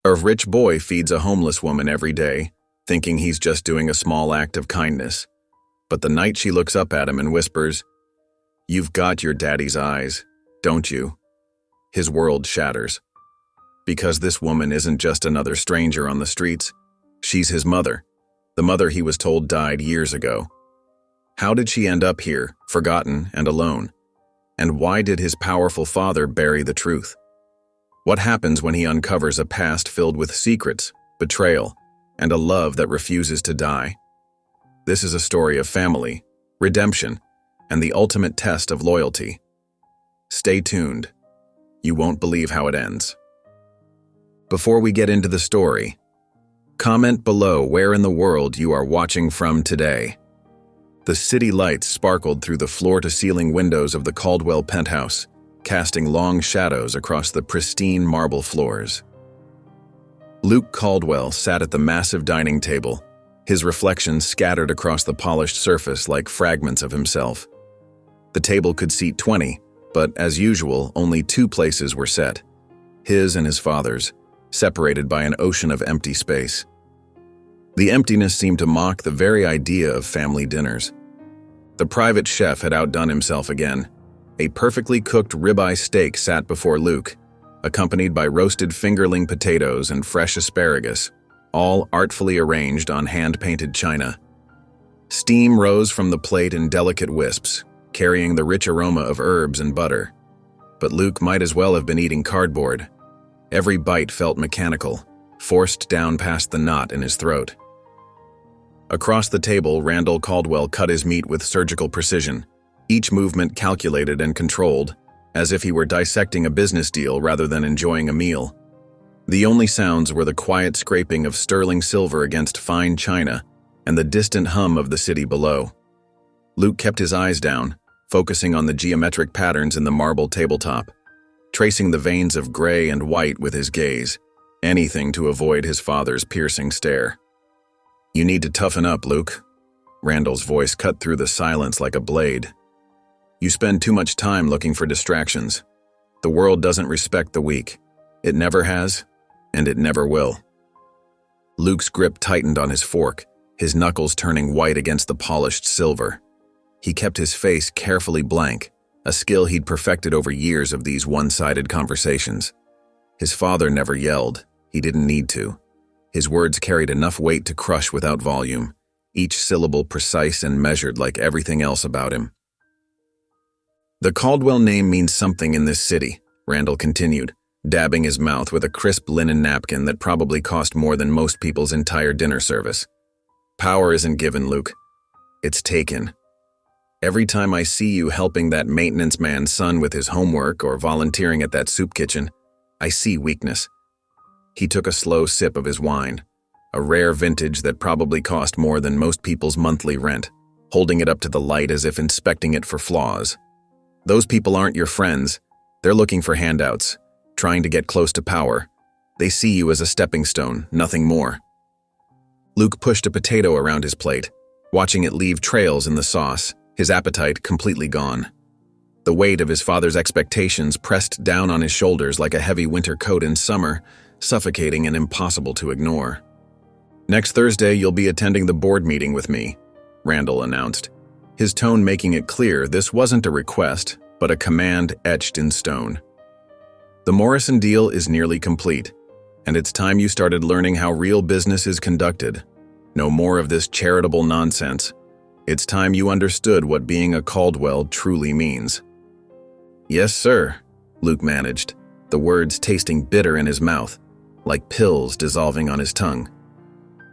A rich boy feeds a homeless woman every day, thinking he's just doing a small act of kindness. But the night she looks up at him and whispers, "You've got your daddy's eyes, don't you?" His world shatters. Because this woman isn't just another stranger on the streets. She's his mother, the mother he was told died years ago. How did she end up here, forgotten and alone? And why did his powerful father bury the truth? What happens when he uncovers a past filled with secrets, betrayal, and a love that refuses to die? This is a story of family, redemption, and the ultimate test of loyalty. Stay tuned. You won't believe how it ends. Before we get into the story, comment below where in the world you are watching from today. The city lights sparkled through the floor-to-ceiling windows of the Caldwell penthouse, casting long shadows across the pristine marble floors. Luke Caldwell sat at the massive dining table, his reflections scattered across the polished surface like fragments of himself. The table could seat 20, but as usual, only 2 places were set, his and his father's, separated by an ocean of empty space. The emptiness seemed to mock the very idea of family dinners. The private chef had outdone himself again. A perfectly cooked ribeye steak sat before Luke, accompanied by roasted fingerling potatoes and fresh asparagus, all artfully arranged on hand-painted china. Steam rose from the plate in delicate wisps, carrying the rich aroma of herbs and butter. But Luke might as well have been eating cardboard. Every bite felt mechanical, forced down past the knot in his throat. Across the table, Randall Caldwell cut his meat with surgical precision, each movement calculated and controlled, as if he were dissecting a business deal rather than enjoying a meal. The only sounds were the quiet scraping of sterling silver against fine china and the distant hum of the city below. Luke kept his eyes down, focusing on the geometric patterns in the marble tabletop, tracing the veins of gray and white with his gaze, anything to avoid his father's piercing stare. "You need to toughen up, Luke." Randall's voice cut through the silence like a blade. "You spend too much time looking for distractions. The world doesn't respect the weak. It never has, and it never will." Luke's grip tightened on his fork, his knuckles turning white against the polished silver. He kept his face carefully blank, a skill he'd perfected over years of these one-sided conversations. His father never yelled. He didn't need to. His words carried enough weight to crush without volume, each syllable precise and measured like everything else about him. "The Caldwell name means something in this city," Randall continued, dabbing his mouth with a crisp linen napkin that probably cost more than most people's entire dinner service. "Power isn't given, Luke. It's taken. Every time I see you helping that maintenance man's son with his homework or volunteering at that soup kitchen, I see weakness." He took a slow sip of his wine, a rare vintage that probably cost more than most people's monthly rent, holding it up to the light as if inspecting it for flaws. "Those people aren't your friends. They're looking for handouts, trying to get close to power. They see you as a stepping stone, nothing more." Luke pushed a potato around his plate, watching it leave trails in the sauce, his appetite completely gone. The weight of his father's expectations pressed down on his shoulders like a heavy winter coat in summer, suffocating and impossible to ignore. "Next Thursday, you'll be attending the board meeting with me," Randall announced, his tone making it clear this wasn't a request, but a command etched in stone. "The Morrison deal is nearly complete, and it's time you started learning how real business is conducted. No more of this charitable nonsense. It's time you understood what being a Caldwell truly means." "Yes, sir," Luke managed, the words tasting bitter in his mouth, like pills dissolving on his tongue.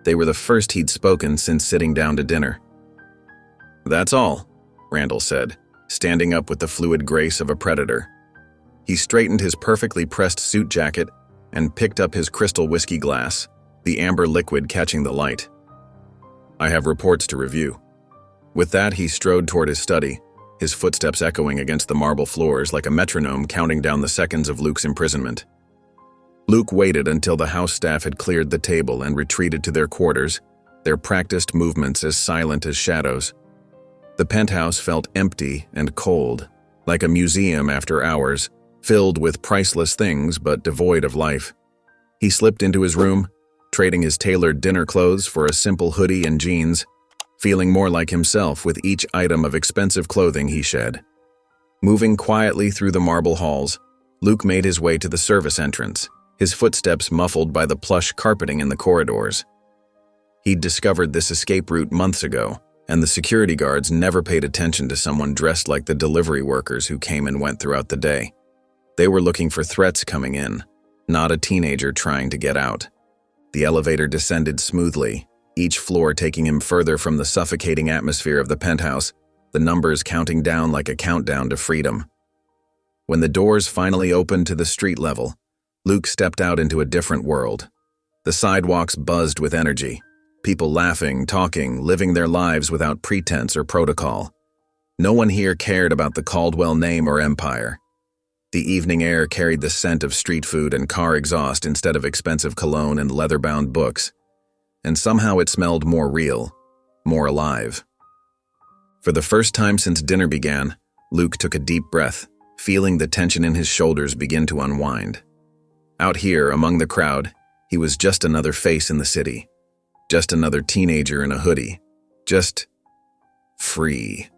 They were the first he'd spoken since sitting down to dinner. "That's all," Randall said, standing up with the fluid grace of a predator. He straightened his perfectly pressed suit jacket and picked up his crystal whiskey glass, the amber liquid catching the light. "I have reports to review." With that, he strode toward his study, his footsteps echoing against the marble floors like a metronome counting down the seconds of Luke's imprisonment. Luke waited until the house staff had cleared the table and retreated to their quarters, their practiced movements as silent as shadows. The penthouse felt empty and cold, like a museum after hours, filled with priceless things but devoid of life. He slipped into his room, trading his tailored dinner clothes for a simple hoodie and jeans, feeling more like himself with each item of expensive clothing he shed. Moving quietly through the marble halls, Luke made his way to the service entrance, his footsteps muffled by the plush carpeting in the corridors. He'd discovered this escape route months ago, and the security guards never paid attention to someone dressed like the delivery workers who came and went throughout the day. They were looking for threats coming in, not a teenager trying to get out. The elevator descended smoothly, each floor taking him further from the suffocating atmosphere of the penthouse, the numbers counting down like a countdown to freedom. When the doors finally opened to the street level, Luke stepped out into a different world. The sidewalks buzzed with energy, people laughing, talking, living their lives without pretense or protocol. No one here cared about the Caldwell name or empire. The evening air carried the scent of street food and car exhaust instead of expensive cologne and leather-bound books. And somehow it smelled more real, more alive. For the first time since dinner began, Luke took a deep breath, feeling the tension in his shoulders begin to unwind. Out here, among the crowd, he was just another face in the city. Just another teenager in a hoodie. Just free.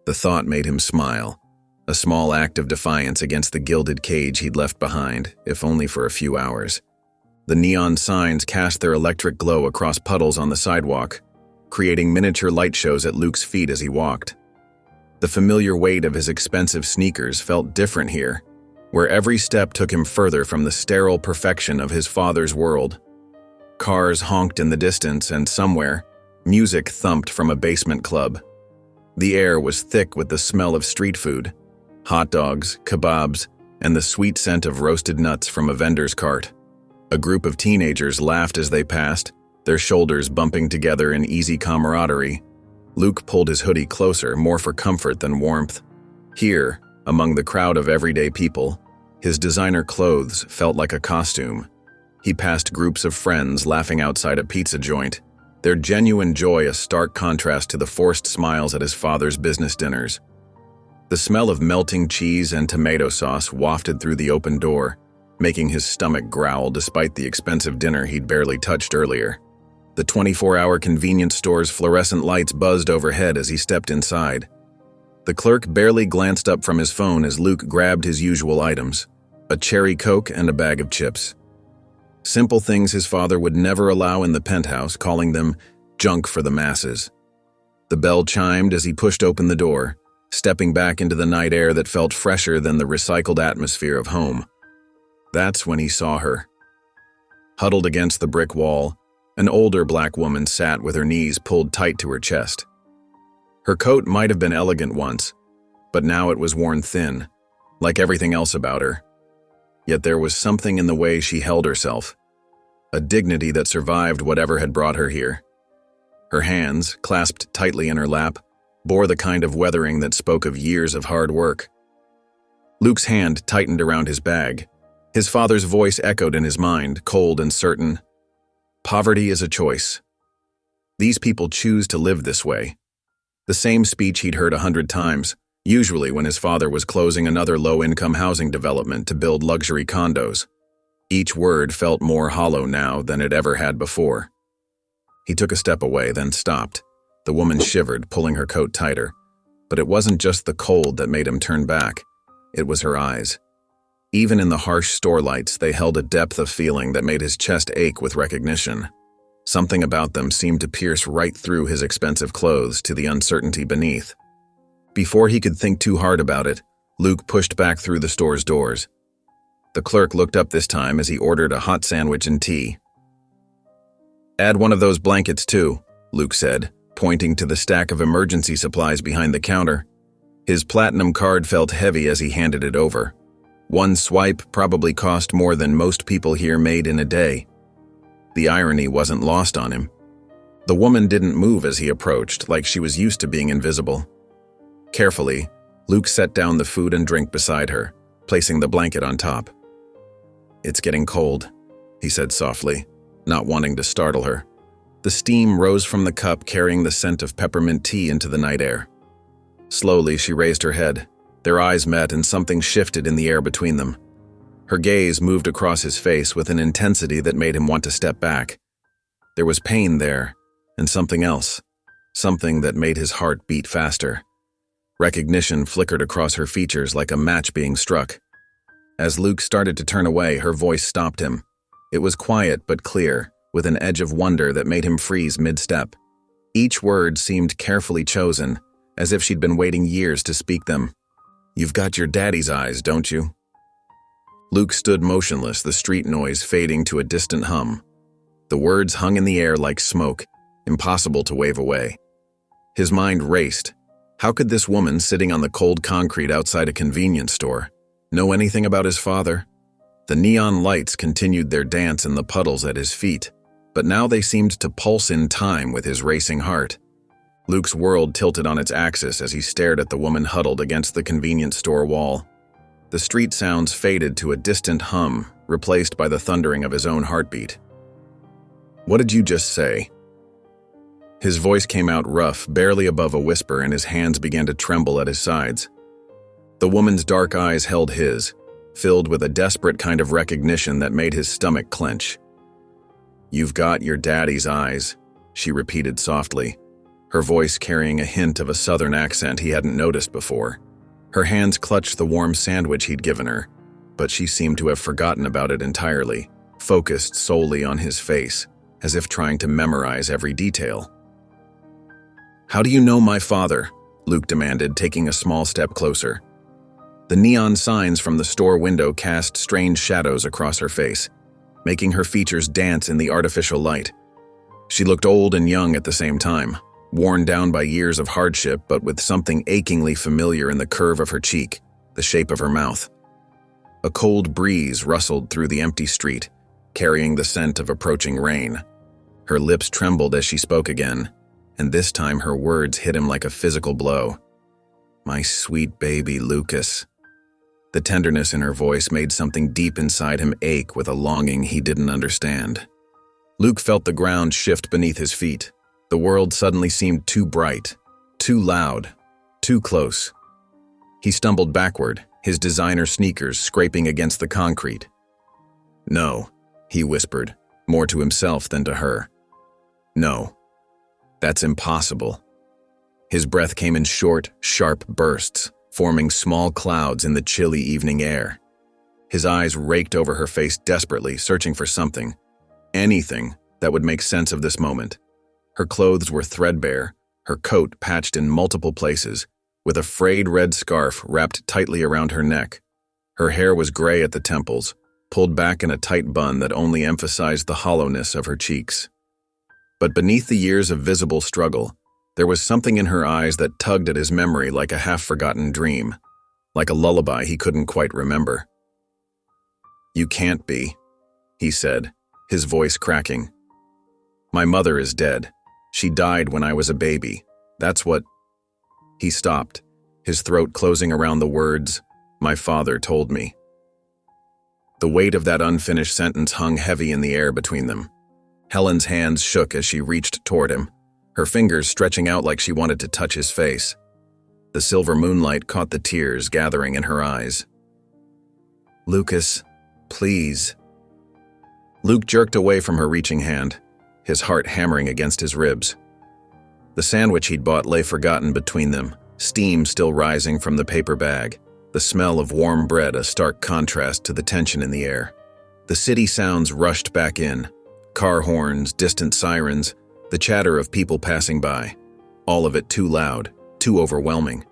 The thought made him smile, a small act of defiance against the gilded cage he'd left behind, if only for a few hours. The neon signs cast their electric glow across puddles on the sidewalk, creating miniature light shows at Luke's feet as he walked. The familiar weight of his expensive sneakers felt different here, where every step took him further from the sterile perfection of his father's world. Cars honked in the distance, and somewhere, music thumped from a basement club. The air was thick with the smell of street food, hot dogs, kebabs, and the sweet scent of roasted nuts from a vendor's cart. A group of teenagers laughed as they passed, their shoulders bumping together in easy camaraderie. Luke pulled his hoodie closer, more for comfort than warmth. Here, among the crowd of everyday people, his designer clothes felt like a costume. He passed groups of friends laughing outside a pizza joint, their genuine joy a stark contrast to the forced smiles at his father's business dinners. The smell of melting cheese and tomato sauce wafted through the open door, making his stomach growl despite the expensive dinner he'd barely touched earlier. The 24-hour convenience store's fluorescent lights buzzed overhead as he stepped inside. The clerk barely glanced up from his phone as Luke grabbed his usual items, a cherry Coke and a bag of chips. Simple things his father would never allow in the penthouse, calling them junk for the masses. The bell chimed as he pushed open the door, stepping back into the night air that felt fresher than the recycled atmosphere of home. That's when he saw her. Huddled against the brick wall, an older black woman sat with her knees pulled tight to her chest. Her coat might have been elegant once, but now it was worn thin, like everything else about her. Yet there was something in the way she held herself, a dignity that survived whatever had brought her here. Her hands, clasped tightly in her lap, bore the kind of weathering that spoke of years of hard work. Luke's hand tightened around his bag. His father's voice echoed in his mind, cold and certain. Poverty is a choice. These people choose to live this way. The same speech he'd heard 100 times, usually when his father was closing another low-income housing development to build luxury condos. Each word felt more hollow now than it ever had before. He took a step away, then stopped. The woman shivered, pulling her coat tighter. But it wasn't just the cold that made him turn back. It was her eyes. Even in the harsh store lights, they held a depth of feeling that made his chest ache with recognition. Something about them seemed to pierce right through his expensive clothes to the uncertainty beneath. Before he could think too hard about it, Luke pushed back through the store's doors. The clerk looked up this time as he ordered a hot sandwich and tea. "Add one of those blankets too," Luke said, pointing to the stack of emergency supplies behind the counter. His platinum card felt heavy as he handed it over. One swipe probably cost more than most people here made in a day. The irony wasn't lost on him. The woman didn't move as he approached, like she was used to being invisible. Carefully, Luke set down the food and drink beside her, placing the blanket on top. "It's getting cold," he said softly, not wanting to startle her. The steam rose from the cup, carrying the scent of peppermint tea into the night air. Slowly, she raised her head. Their eyes met and something shifted in the air between them. Her gaze moved across his face with an intensity that made him want to step back. There was pain there, and something else, something that made his heart beat faster. Recognition flickered across her features like a match being struck. As Luke started to turn away, her voice stopped him. It was quiet but clear, with an edge of wonder that made him freeze mid-step. Each word seemed carefully chosen, as if she'd been waiting years to speak them. "You've got your daddy's eyes, don't you?" Luke stood motionless, the street noise fading to a distant hum. The words hung in the air like smoke, impossible to wave away. His mind raced. How could this woman sitting on the cold concrete outside a convenience store know anything about his father? The neon lights continued their dance in the puddles at his feet, but now they seemed to pulse in time with his racing heart. Luke's world tilted on its axis as he stared at the woman huddled against the convenience store wall. The street sounds faded to a distant hum, replaced by the thundering of his own heartbeat. "What did you just say?" His voice came out rough, barely above a whisper, and his hands began to tremble at his sides. The woman's dark eyes held his, filled with a desperate kind of recognition that made his stomach clench. "You've got your daddy's eyes," she repeated softly, her voice carrying a hint of a southern accent he hadn't noticed before. Her hands clutched the warm sandwich he'd given her, but she seemed to have forgotten about it entirely, focused solely on his face, as if trying to memorize every detail. "How do you know my father?" Luke demanded, taking a small step closer. The neon signs from the store window cast strange shadows across her face, making her features dance in the artificial light. She looked old and young at the same time, worn down by years of hardship, but with something achingly familiar in the curve of her cheek, the shape of her mouth. A cold breeze rustled through the empty street, carrying the scent of approaching rain. Her lips trembled as she spoke again, and this time her words hit him like a physical blow. "My sweet baby Lucas." The tenderness in her voice made something deep inside him ache with a longing he didn't understand. Luke felt the ground shift beneath his feet. The world suddenly seemed too bright, too loud, too close. He stumbled backward, his designer sneakers scraping against the concrete. "No," he whispered, more to himself than to her. "No. That's impossible." His breath came in short, sharp bursts, forming small clouds in the chilly evening air. His eyes raked over her face desperately, searching for something, anything that would make sense of this moment. Her clothes were threadbare, her coat patched in multiple places, with a frayed red scarf wrapped tightly around her neck. Her hair was gray at the temples, pulled back in a tight bun that only emphasized the hollowness of her cheeks. But beneath the years of visible struggle, there was something in her eyes that tugged at his memory like a half-forgotten dream, like a lullaby he couldn't quite remember. "You can't be," he said, his voice cracking. "My mother is dead. She died when I was a baby. That's what—" He stopped, his throat closing around the words, "My father told me." The weight of that unfinished sentence hung heavy in the air between them. Helen's hands shook as she reached toward him, her fingers stretching out like she wanted to touch his face. The silver moonlight caught the tears gathering in her eyes. "Lucas, please." Luke jerked away from her reaching hand, his heart hammering against his ribs. The sandwich he'd bought lay forgotten between them, steam still rising from the paper bag, the smell of warm bread a stark contrast to the tension in the air. The city sounds rushed back in, car horns, distant sirens, the chatter of people passing by, all of it too loud, too overwhelming.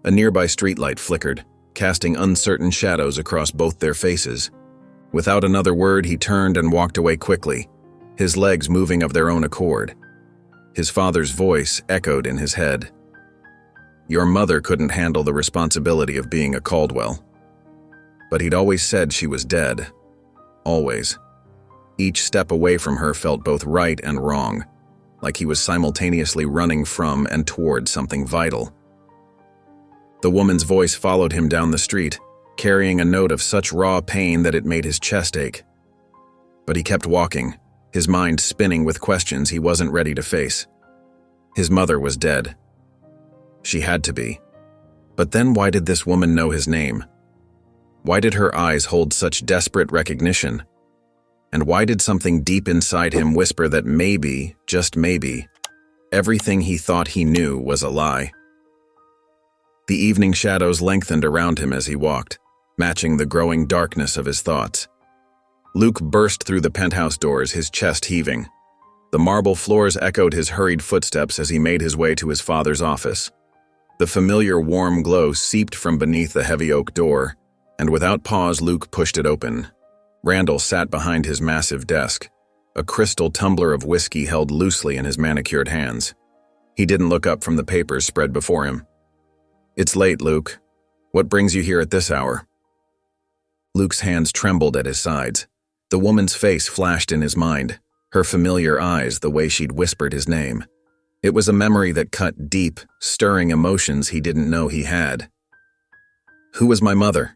A nearby streetlight flickered, casting uncertain shadows across both their faces. Without another word, he turned and walked away quickly, his legs moving of their own accord. His father's voice echoed in his head. Your mother couldn't handle the responsibility of being a Caldwell. But he'd always said she was dead. Always. Each step away from her felt both right and wrong, like he was simultaneously running from and toward something vital. The woman's voice followed him down the street, carrying a note of such raw pain that it made his chest ache. But he kept walking, his mind spinning with questions he wasn't ready to face. His mother was dead. She had to be. But then why did this woman know his name? Why did her eyes hold such desperate recognition? And why did something deep inside him whisper that maybe, just maybe, everything he thought he knew was a lie? The evening shadows lengthened around him as he walked, matching the growing darkness of his thoughts. Luke burst through the penthouse doors, his chest heaving. The marble floors echoed his hurried footsteps as he made his way to his father's office. The familiar warm glow seeped from beneath the heavy oak door, and without pause Luke pushed it open. Randall sat behind his massive desk, a crystal tumbler of whiskey held loosely in his manicured hands. He didn't look up from the papers spread before him. "It's late, Luke. What brings you here at this hour?" Luke's hands trembled at his sides. The woman's face flashed in his mind, her familiar eyes the way she'd whispered his name. It was a memory that cut deep, stirring emotions he didn't know he had. "Who was my mother?"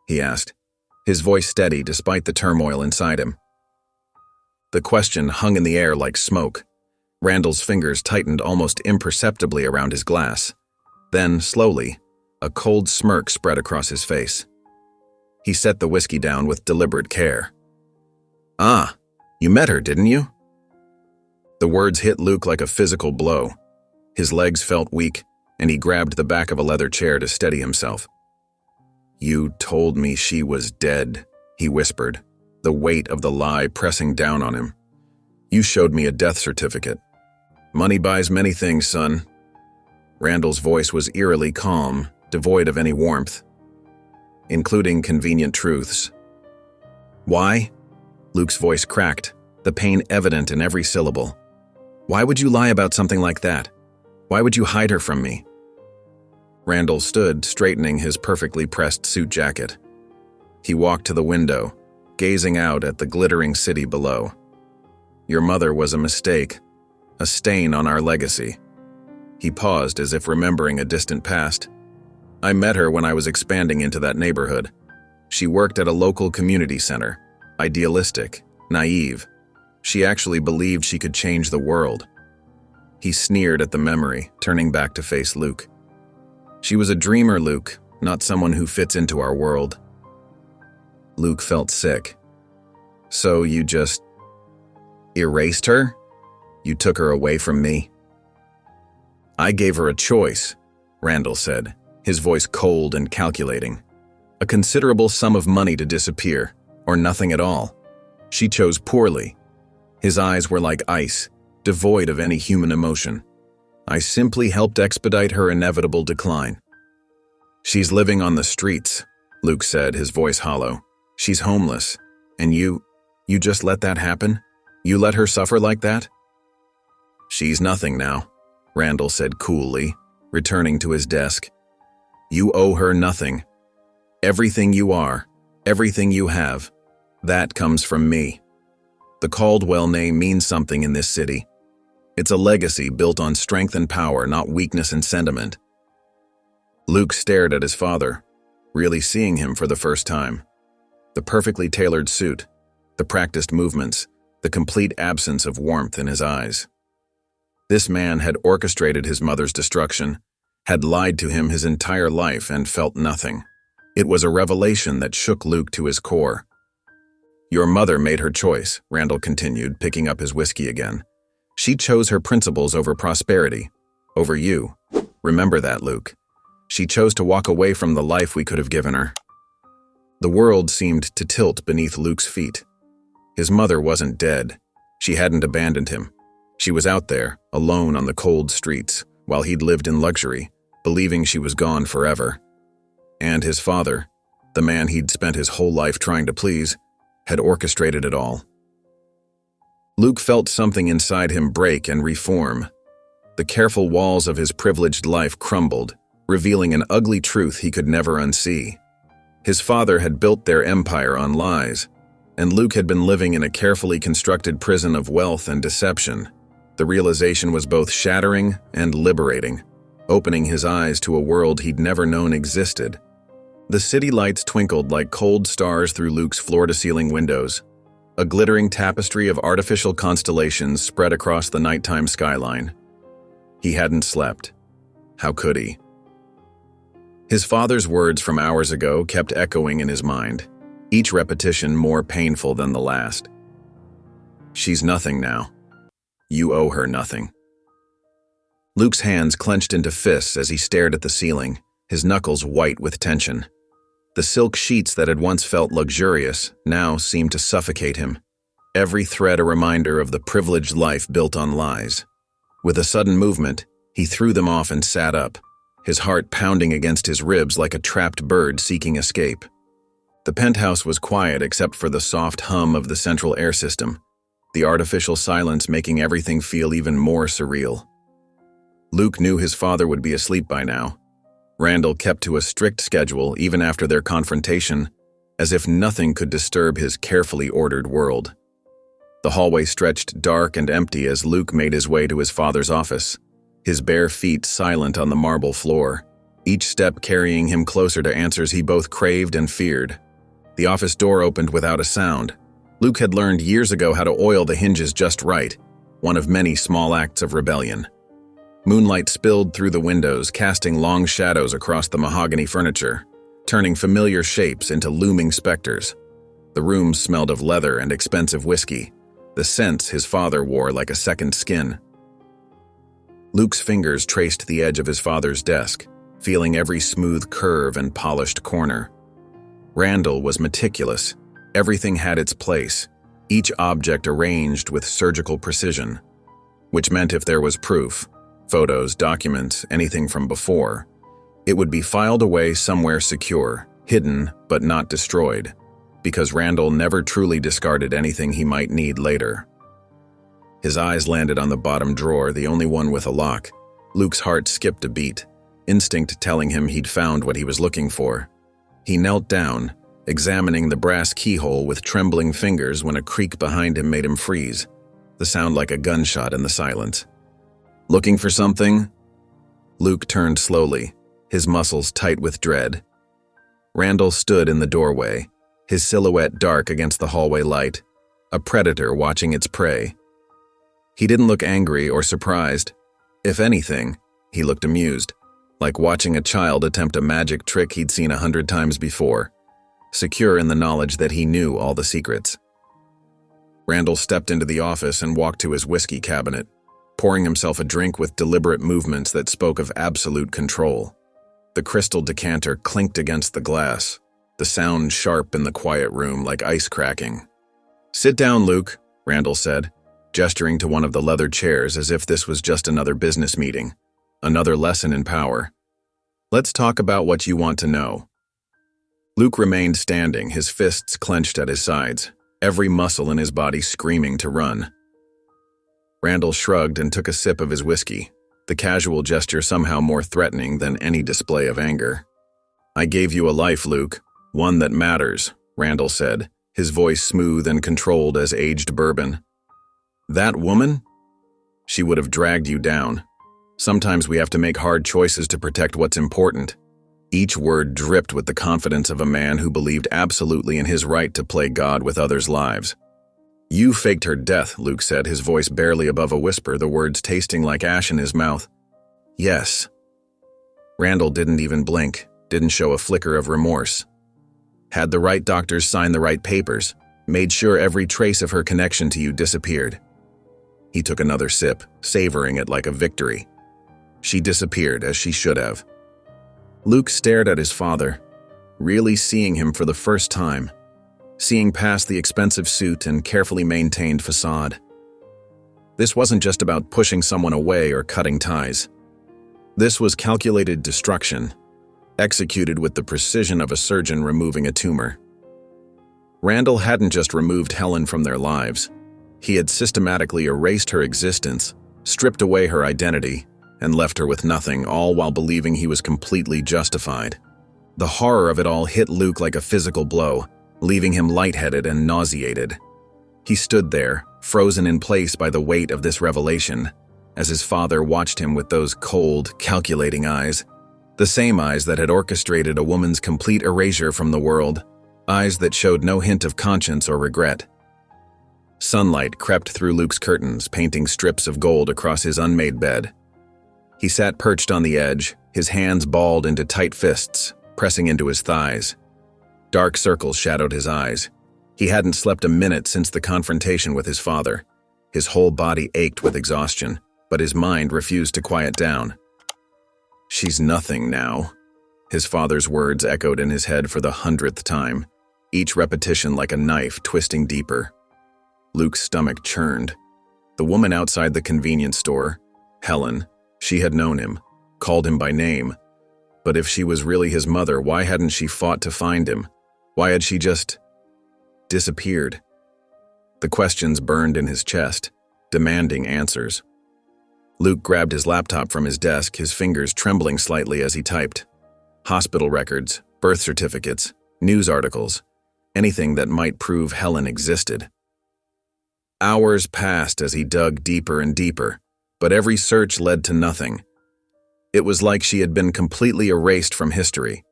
he asked, his voice steady despite the turmoil inside him. The question hung in the air like smoke. Randall's fingers tightened almost imperceptibly around his glass. Then, slowly, a cold smirk spread across his face. He set the whiskey down with deliberate care. "Ah, you met her, didn't you?" The words hit Luke like a physical blow. His legs felt weak, and he grabbed the back of a leather chair to steady himself. "You told me she was dead," he whispered, the weight of the lie pressing down on him. "You showed me a death certificate. Money buys many things, son." Randall's voice was eerily calm, devoid of any warmth, including convenient truths. "Why?" Luke's voice cracked, the pain evident in every syllable. "Why would you lie about something like that? Why would you hide her from me?" Randall stood, straightening his perfectly pressed suit jacket. He walked to the window, gazing out at the glittering city below. "Your mother was a mistake, a stain on our legacy." He paused as if remembering a distant past. "I met her when I was expanding into that neighborhood. She worked at a local community center, idealistic, naive. She actually believed she could change the world." He sneered at the memory, turning back to face Luke. "She was a dreamer, Luke, not someone who fits into our world." Luke felt sick. "So you just erased her? You took her away from me?" "I gave her a choice," Randall said, his voice cold and calculating. "A considerable sum of money to disappear, or nothing at all. She chose poorly." His eyes were like ice, devoid of any human emotion. "I simply helped expedite her inevitable decline." "She's living on the streets," Luke said, his voice hollow. "She's homeless. And you just let that happen? You let her suffer like that?" "She's nothing now," Randall said coolly, returning to his desk. "You owe her nothing. Everything you are, everything you have, that comes from me. The Caldwell name means something in this city. It's a legacy built on strength and power, not weakness and sentiment." Luke stared at his father, really seeing him for the first time. The perfectly tailored suit, the practiced movements, the complete absence of warmth in his eyes. This man had orchestrated his mother's destruction, had lied to him his entire life and felt nothing. It was a revelation that shook Luke to his core. "Your mother made her choice," Randall continued, picking up his whiskey again. "She chose her principles over prosperity, over you. Remember that, Luke. She chose to walk away from the life we could have given her." The world seemed to tilt beneath Luke's feet. His mother wasn't dead. She hadn't abandoned him. She was out there, alone on the cold streets, while he'd lived in luxury, believing she was gone forever. And his father, the man he'd spent his whole life trying to please, had orchestrated it all. Luke felt something inside him break and reform. The careful walls of his privileged life crumbled, revealing an ugly truth he could never unsee. His father had built their empire on lies, and Luke had been living in a carefully constructed prison of wealth and deception. The realization was both shattering and liberating, opening his eyes to a world he'd never known existed. The city lights twinkled like cold stars through Luke's floor-to-ceiling windows. A glittering tapestry of artificial constellations spread across the nighttime skyline. He hadn't slept. How could he? His father's words from hours ago kept echoing in his mind, each repetition more painful than the last. She's nothing now. You owe her nothing. Luke's hands clenched into fists as he stared at the ceiling, his knuckles white with tension. The silk sheets that had once felt luxurious now seemed to suffocate him, every thread a reminder of the privileged life built on lies. With a sudden movement, he threw them off and sat up, his heart pounding against his ribs like a trapped bird seeking escape. The penthouse was quiet except for the soft hum of the central air system, the artificial silence making everything feel even more surreal. Luke knew his father would be asleep by now. Randall kept to a strict schedule even after their confrontation, as if nothing could disturb his carefully ordered world. The hallway stretched dark and empty as Luke made his way to his father's office, his bare feet silent on the marble floor, each step carrying him closer to answers he both craved and feared. The office door opened without a sound. Luke had learned years ago how to oil the hinges just right, one of many small acts of rebellion. Moonlight spilled through the windows, casting long shadows across the mahogany furniture, turning familiar shapes into looming specters. The room smelled of leather and expensive whiskey, the scents his father wore like a second skin. Luke's fingers traced the edge of his father's desk, feeling every smooth curve and polished corner. Randall was meticulous. Everything had its place, each object arranged with surgical precision, which meant if there was proof, photos, documents, anything from before, it would be filed away somewhere secure, hidden but not destroyed, because Randall never truly discarded anything he might need later. His eyes landed on the bottom drawer, the only one with a lock. Luke's heart skipped a beat, instinct telling him he'd found what he was looking for. He knelt down, examining the brass keyhole with trembling fingers when a creak behind him made him freeze, the sound like a gunshot in the silence. Looking for something? Luke turned slowly, his muscles tight with dread. Randall stood in the doorway, his silhouette dark against the hallway light, a predator watching its prey. He didn't look angry or surprised. If anything, he looked amused, like watching a child attempt a magic trick he'd seen 100 times before, secure in the knowledge that he knew all the secrets. Randall stepped into the office and walked to his whiskey cabinet, pouring himself a drink with deliberate movements that spoke of absolute control. The crystal decanter clinked against the glass, the sound sharp in the quiet room like ice cracking. "Sit down, Luke," Randall said, gesturing to one of the leather chairs as if this was just another business meeting, another lesson in power. "Let's talk about what you want to know." Luke remained standing, his fists clenched at his sides, every muscle in his body screaming to run. Randall shrugged and took a sip of his whiskey, the casual gesture somehow more threatening than any display of anger. "I gave you a life, Luke, one that matters," Randall said, his voice smooth and controlled as aged bourbon. "That woman? She would have dragged you down. Sometimes we have to make hard choices to protect what's important." Each word dripped with the confidence of a man who believed absolutely in his right to play God with others' lives. "You faked her death," Luke said, his voice barely above a whisper, the words tasting like ash in his mouth. "Yes." Randall didn't even blink, didn't show a flicker of remorse. "Had the right doctors sign the right papers, made sure every trace of her connection to you disappeared." He took another sip, savoring it like a victory. "She disappeared, as she should have." Luke stared at his father, really seeing him for the first time, seeing past the expensive suit and carefully maintained facade. This wasn't just about pushing someone away or cutting ties. This was calculated destruction, executed with the precision of a surgeon removing a tumor. Randall hadn't just removed Helen from their lives. He had systematically erased her existence, stripped away her identity, and left her with nothing, all while believing he was completely justified. The horror of it all hit Luke like a physical blow, leaving him lightheaded and nauseated. He stood there, frozen in place by the weight of this revelation, as his father watched him with those cold, calculating eyes, the same eyes that had orchestrated a woman's complete erasure from the world, eyes that showed no hint of conscience or regret. Sunlight crept through Luke's curtains, painting strips of gold across his unmade bed. He sat perched on the edge, his hands balled into tight fists, pressing into his thighs. Dark circles shadowed his eyes. He hadn't slept a minute since the confrontation with his father. His whole body ached with exhaustion, but his mind refused to quiet down. "She's nothing now." His father's words echoed in his head for the 100th time, each repetition like a knife twisting deeper. Luke's stomach churned. The woman outside the convenience store, Helen, she had known him, called him by name. But if she was really his mother, why hadn't she fought to find him? Why had she just disappeared? The questions burned in his chest, demanding answers. Luke grabbed his laptop from his desk, his fingers trembling slightly as he typed. Hospital records, birth certificates, news articles, anything that might prove Helen existed. Hours passed as he dug deeper and deeper, but every search led to nothing. It was like she had been completely erased from history.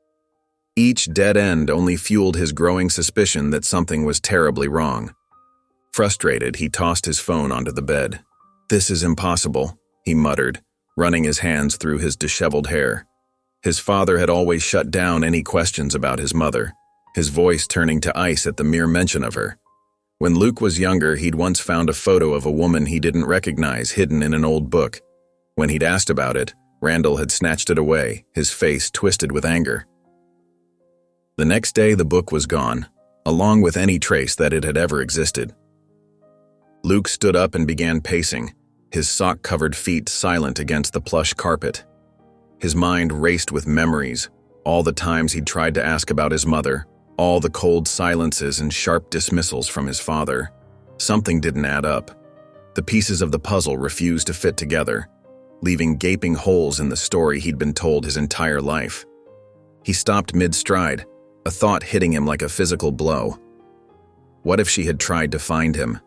Each dead end only fueled his growing suspicion that something was terribly wrong. Frustrated, he tossed his phone onto the bed. "This is impossible," he muttered, running his hands through his disheveled hair. His father had always shut down any questions about his mother, his voice turning to ice at the mere mention of her. When Luke was younger, he'd once found a photo of a woman he didn't recognize hidden in an old book. When he'd asked about it, Randall had snatched it away, his face twisted with anger. The next day, the book was gone, along with any trace that it had ever existed. Luke stood up and began pacing, his sock-covered feet silent against the plush carpet. His mind raced with memories, all the times he'd tried to ask about his mother, all the cold silences and sharp dismissals from his father. Something didn't add up. The pieces of the puzzle refused to fit together, leaving gaping holes in the story he'd been told his entire life. He stopped mid-stride, a thought hitting him like a physical blow. What if she had tried to find him?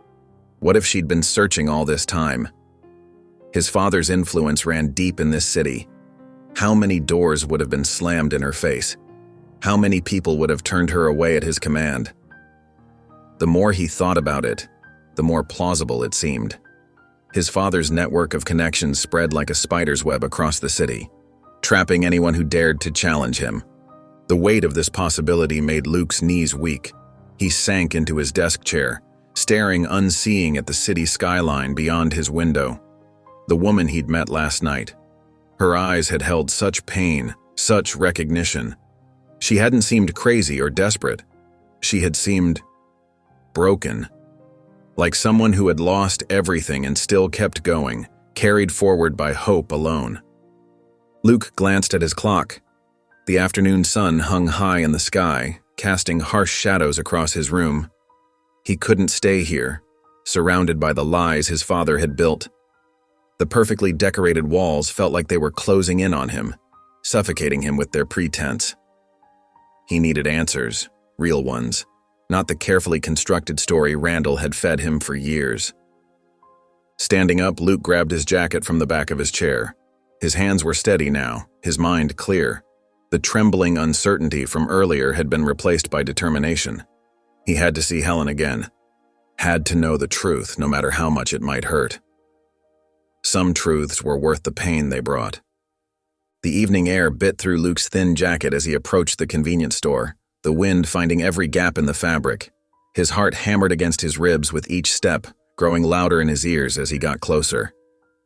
What if she'd been searching all this time? His father's influence ran deep in this city. How many doors would have been slammed in her face? How many people would have turned her away at his command? The more he thought about it, the more plausible it seemed. His father's network of connections spread like a spider's web across the city, trapping anyone who dared to challenge him. The weight of this possibility made Luke's knees weak. He sank into his desk chair, staring unseeing at the city skyline beyond his window. The woman he'd met last night. Her eyes had held such pain, such recognition. She hadn't seemed crazy or desperate. She had seemed broken. Like someone who had lost everything and still kept going, carried forward by hope alone. Luke glanced at his clock. The afternoon sun hung high in the sky, casting harsh shadows across his room. He couldn't stay here, surrounded by the lies his father had built. The perfectly decorated walls felt like they were closing in on him, suffocating him with their pretense. He needed answers, real ones, not the carefully constructed story Randall had fed him for years. Standing up, Luke grabbed his jacket from the back of his chair. His hands were steady now, his mind clear. The trembling uncertainty from earlier had been replaced by determination. He had to see Helen again. Had to know the truth, no matter how much it might hurt. Some truths were worth the pain they brought. The evening air bit through Luke's thin jacket as he approached the convenience store, the wind finding every gap in the fabric. His heart hammered against his ribs with each step, growing louder in his ears as he got closer.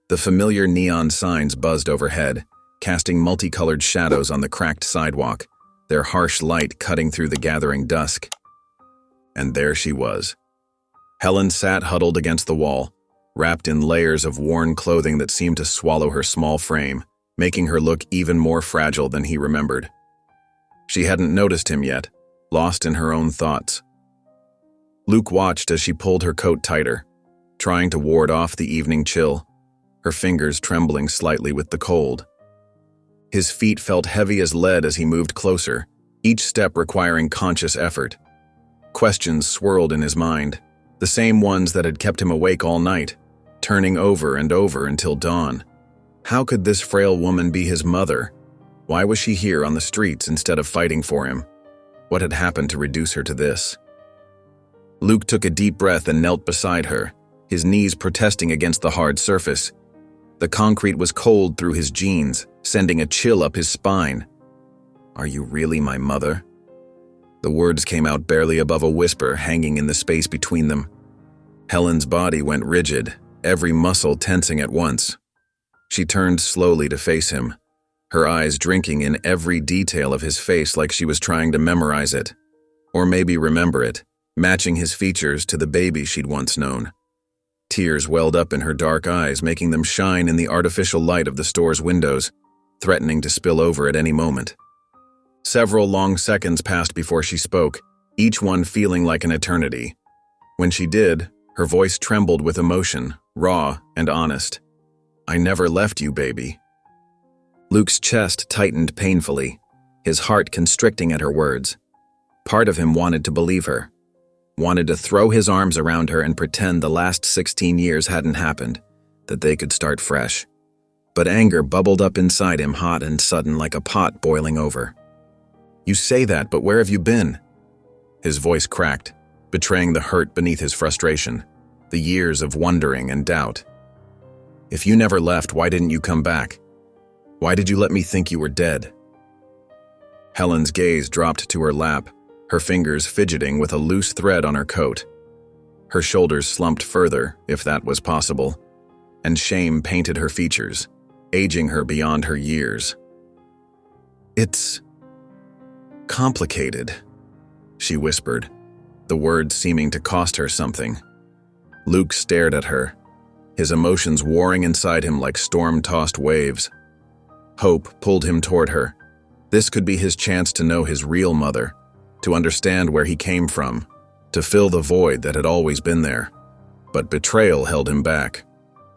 The familiar neon signs buzzed overhead, casting multicolored shadows on the cracked sidewalk, their harsh light cutting through the gathering dusk. And there she was. Helen sat huddled against the wall, wrapped in layers of worn clothing that seemed to swallow her small frame, making her look even more fragile than he remembered. She hadn't noticed him yet, lost in her own thoughts. Luke watched as she pulled her coat tighter, trying to ward off the evening chill, her fingers trembling slightly with the cold. His feet felt heavy as lead as he moved closer, each step requiring conscious effort. Questions swirled in his mind, the same ones that had kept him awake all night, turning over and over until dawn. How could this frail woman be his mother? Why was she here on the streets instead of fighting for him? What had happened to reduce her to this? Luke took a deep breath and knelt beside her, his knees protesting against the hard surface. The concrete was cold through his jeans, sending a chill up his spine. "Are you really my mother?" The words came out barely above a whisper, hanging in the space between them. Helen's body went rigid, every muscle tensing at once. She turned slowly to face him, her eyes drinking in every detail of his face like she was trying to memorize it, or maybe remember it, matching his features to the baby she'd once known. Tears welled up in her dark eyes, making them shine in the artificial light of the store's windows, threatening to spill over at any moment. Several long seconds passed before she spoke, each one feeling like an eternity. When she did, her voice trembled with emotion, raw and honest. "I never left you, baby." Luke's chest tightened painfully, his heart constricting at her words. Part of him wanted to believe her, wanted to throw his arms around her and pretend the last 16 years hadn't happened, that they could start fresh. But anger bubbled up inside him, hot and sudden like a pot boiling over. "You say that, but where have you been?" His voice cracked, betraying the hurt beneath his frustration, the years of wondering and doubt. "If you never left, why didn't you come back? Why did you let me think you were dead?" Helen's gaze dropped to her lap, her fingers fidgeting with a loose thread on her coat. Her shoulders slumped further, if that was possible, and shame painted her features, aging her beyond her years. "It's complicated," she whispered, the words seeming to cost her something. Luke stared at her, his emotions warring inside him like storm-tossed waves. Hope pulled him toward her. This could be his chance to know his real mother, to understand where he came from, to fill the void that had always been there. But betrayal held him back,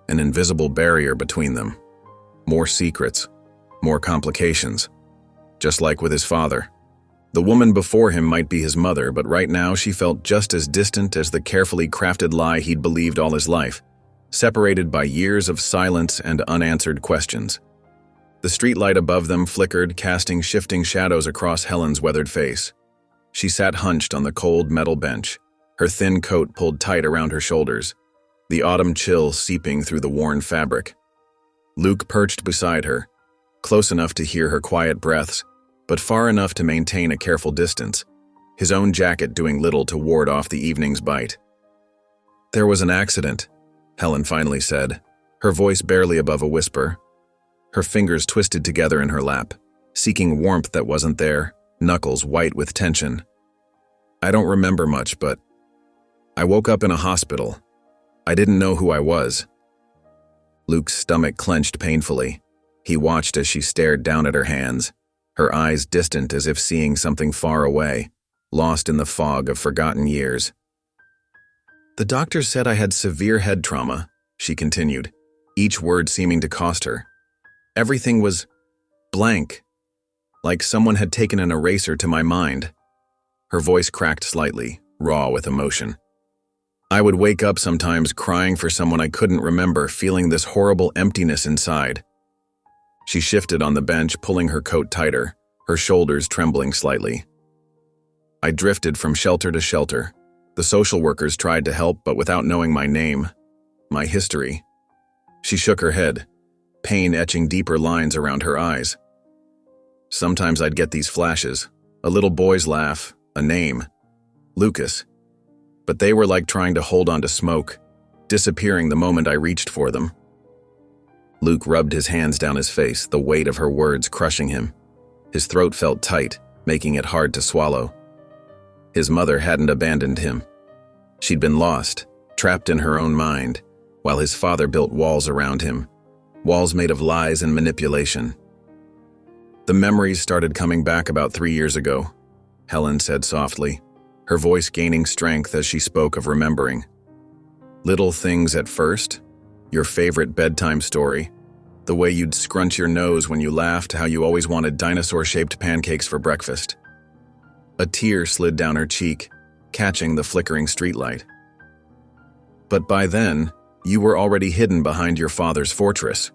an invisible barrier between them. More secrets, more complications, just like with his father. The woman before him might be his mother, but right now she felt just as distant as the carefully crafted lie he'd believed all his life, separated by years of silence and unanswered questions. The streetlight above them flickered, casting shifting shadows across Helen's weathered face. She sat hunched on the cold metal bench, her thin coat pulled tight around her shoulders, the autumn chill seeping through the worn fabric. Luke perched beside her, close enough to hear her quiet breaths, but far enough to maintain a careful distance, his own jacket doing little to ward off the evening's bite. "There was an accident," Helen finally said, her voice barely above a whisper. Her fingers twisted together in her lap, seeking warmth that wasn't there, knuckles white with tension. "I don't remember much, but I woke up in a hospital. I didn't know who I was." Luke's stomach clenched painfully. He watched as she stared down at her hands, her eyes distant as if seeing something far away, lost in the fog of forgotten years. "The doctor said I had severe head trauma," she continued, each word seeming to cost her. "Everything was blank, like someone had taken an eraser to my mind." Her voice cracked slightly, raw with emotion. "I would wake up sometimes crying for someone I couldn't remember, feeling this horrible emptiness inside." She shifted on the bench, pulling her coat tighter, her shoulders trembling slightly. "I drifted from shelter to shelter. The social workers tried to help, but without knowing my name, my history." She shook her head, pain etching deeper lines around her eyes. "Sometimes I'd get these flashes, a little boy's laugh, a name, Lucas. But they were like trying to hold on to smoke, disappearing the moment I reached for them." Luke rubbed his hands down his face, the weight of her words crushing him. His throat felt tight, making it hard to swallow. His mother hadn't abandoned him. She'd been lost, trapped in her own mind, while his father built walls around him, walls made of lies and manipulation. "The memories started coming back about 3 years ago," Helen said softly, her voice gaining strength as she spoke of remembering. "Little things at first, your favorite bedtime story, the way you'd scrunch your nose when you laughed, how you always wanted dinosaur-shaped pancakes for breakfast." A tear slid down her cheek, catching the flickering streetlight. "But by then, you were already hidden behind your father's fortress.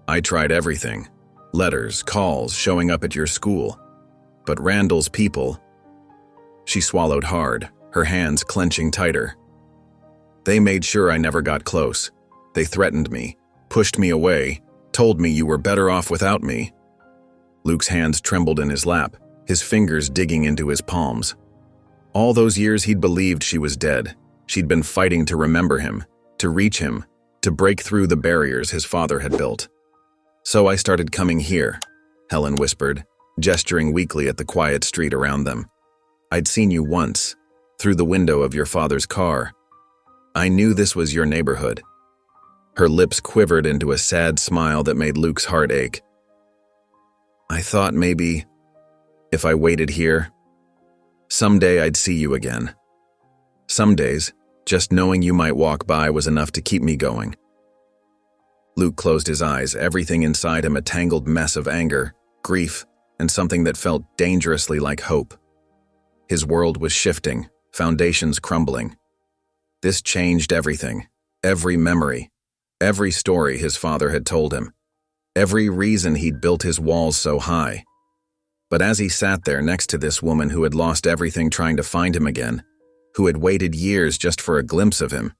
I tried everything. Letters, calls, showing up at your school. But Randall's people..." She swallowed hard, her hands clenching tighter. "They made sure I never got close. They threatened me, pushed me away, told me you were better off without me." Luke's hands trembled in his lap, his fingers digging into his palms. All those years he'd believed she was dead. She'd been fighting to remember him, to reach him, to break through the barriers his father had built. "So I started coming here," Helen whispered, gesturing weakly at the quiet street around them. "I'd seen you once, through the window of your father's car. I knew this was your neighborhood." Her lips quivered into a sad smile that made Luke's heart ache. "I thought maybe, if I waited here, someday I'd see you again. Some days, just knowing you might walk by was enough to keep me going." Luke closed his eyes, everything inside him a tangled mess of anger, grief, and something that felt dangerously like hope. His world was shifting, foundations crumbling. This changed everything, every memory, every story his father had told him, every reason he'd built his walls so high. But as he sat there next to this woman who had lost everything trying to find him again, who had waited years just for a glimpse of him,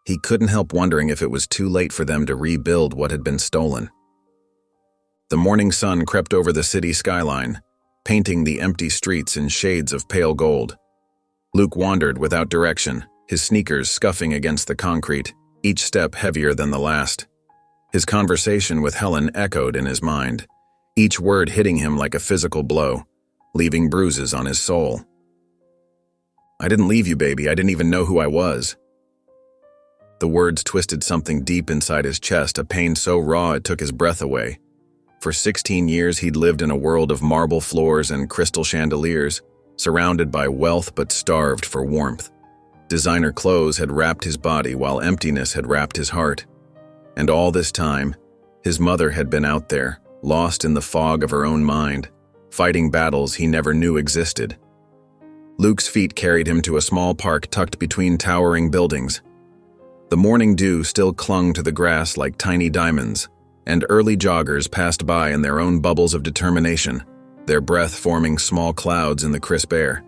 he couldn't help wondering if it was too late for them to rebuild what had been stolen. The morning sun crept over the city skyline, painting the empty streets in shades of pale gold. Luke wandered without direction, his sneakers scuffing against the concrete, each step heavier than the last. His conversation with Helen echoed in his mind, each word hitting him like a physical blow, leaving bruises on his soul. "I didn't leave you, baby. I didn't even know who I was." The words twisted something deep inside his chest, a pain so raw it took his breath away. For 16 years he'd lived in a world of marble floors and crystal chandeliers, surrounded by wealth but starved for warmth. Designer clothes had wrapped his body while emptiness had wrapped his heart. And all this time, his mother had been out there, lost in the fog of her own mind, fighting battles he never knew existed. Luke's feet carried him to a small park tucked between towering buildings. The morning dew still clung to the grass like tiny diamonds, and early joggers passed by in their own bubbles of determination, their breath forming small clouds in the crisp air.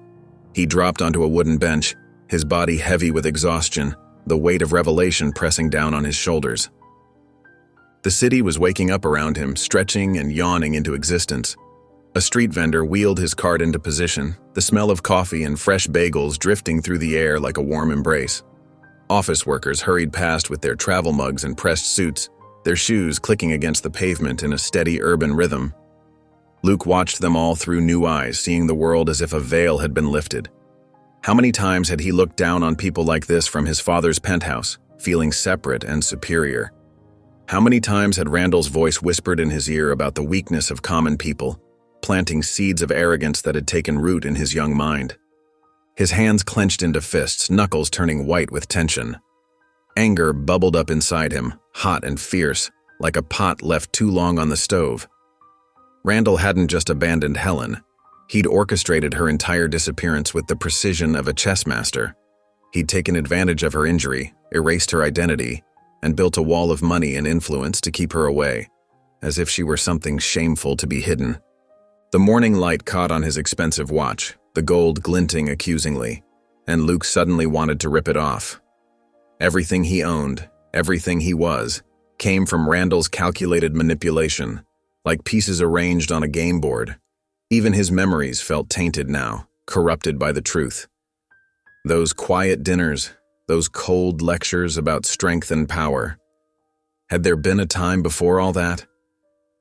He dropped onto a wooden bench, his body heavy with exhaustion, the weight of revelation pressing down on his shoulders. The city was waking up around him, stretching and yawning into existence. A street vendor wheeled his cart into position, the smell of coffee and fresh bagels drifting through the air like a warm embrace. Office workers hurried past with their travel mugs and pressed suits, their shoes clicking against the pavement in a steady urban rhythm. Luke watched them all through new eyes, seeing the world as if a veil had been lifted. How many times had he looked down on people like this from his father's penthouse, feeling separate and superior? How many times had Randall's voice whispered in his ear about the weakness of common people, planting seeds of arrogance that had taken root in his young mind? His hands clenched into fists, knuckles turning white with tension. Anger bubbled up inside him, hot and fierce, like a pot left too long on the stove. Randall hadn't just abandoned Helen. He'd orchestrated her entire disappearance with the precision of a chess master. He'd taken advantage of her injury, erased her identity, and built a wall of money and influence to keep her away, as if she were something shameful to be hidden. The morning light caught on his expensive watch, the gold glinting accusingly, and Luke suddenly wanted to rip it off. Everything he owned, everything he was, came from Randall's calculated manipulation, like pieces arranged on a game board. Even his memories felt tainted now, corrupted by the truth. Those quiet dinners, those cold lectures about strength and power. Had there been a time before all that?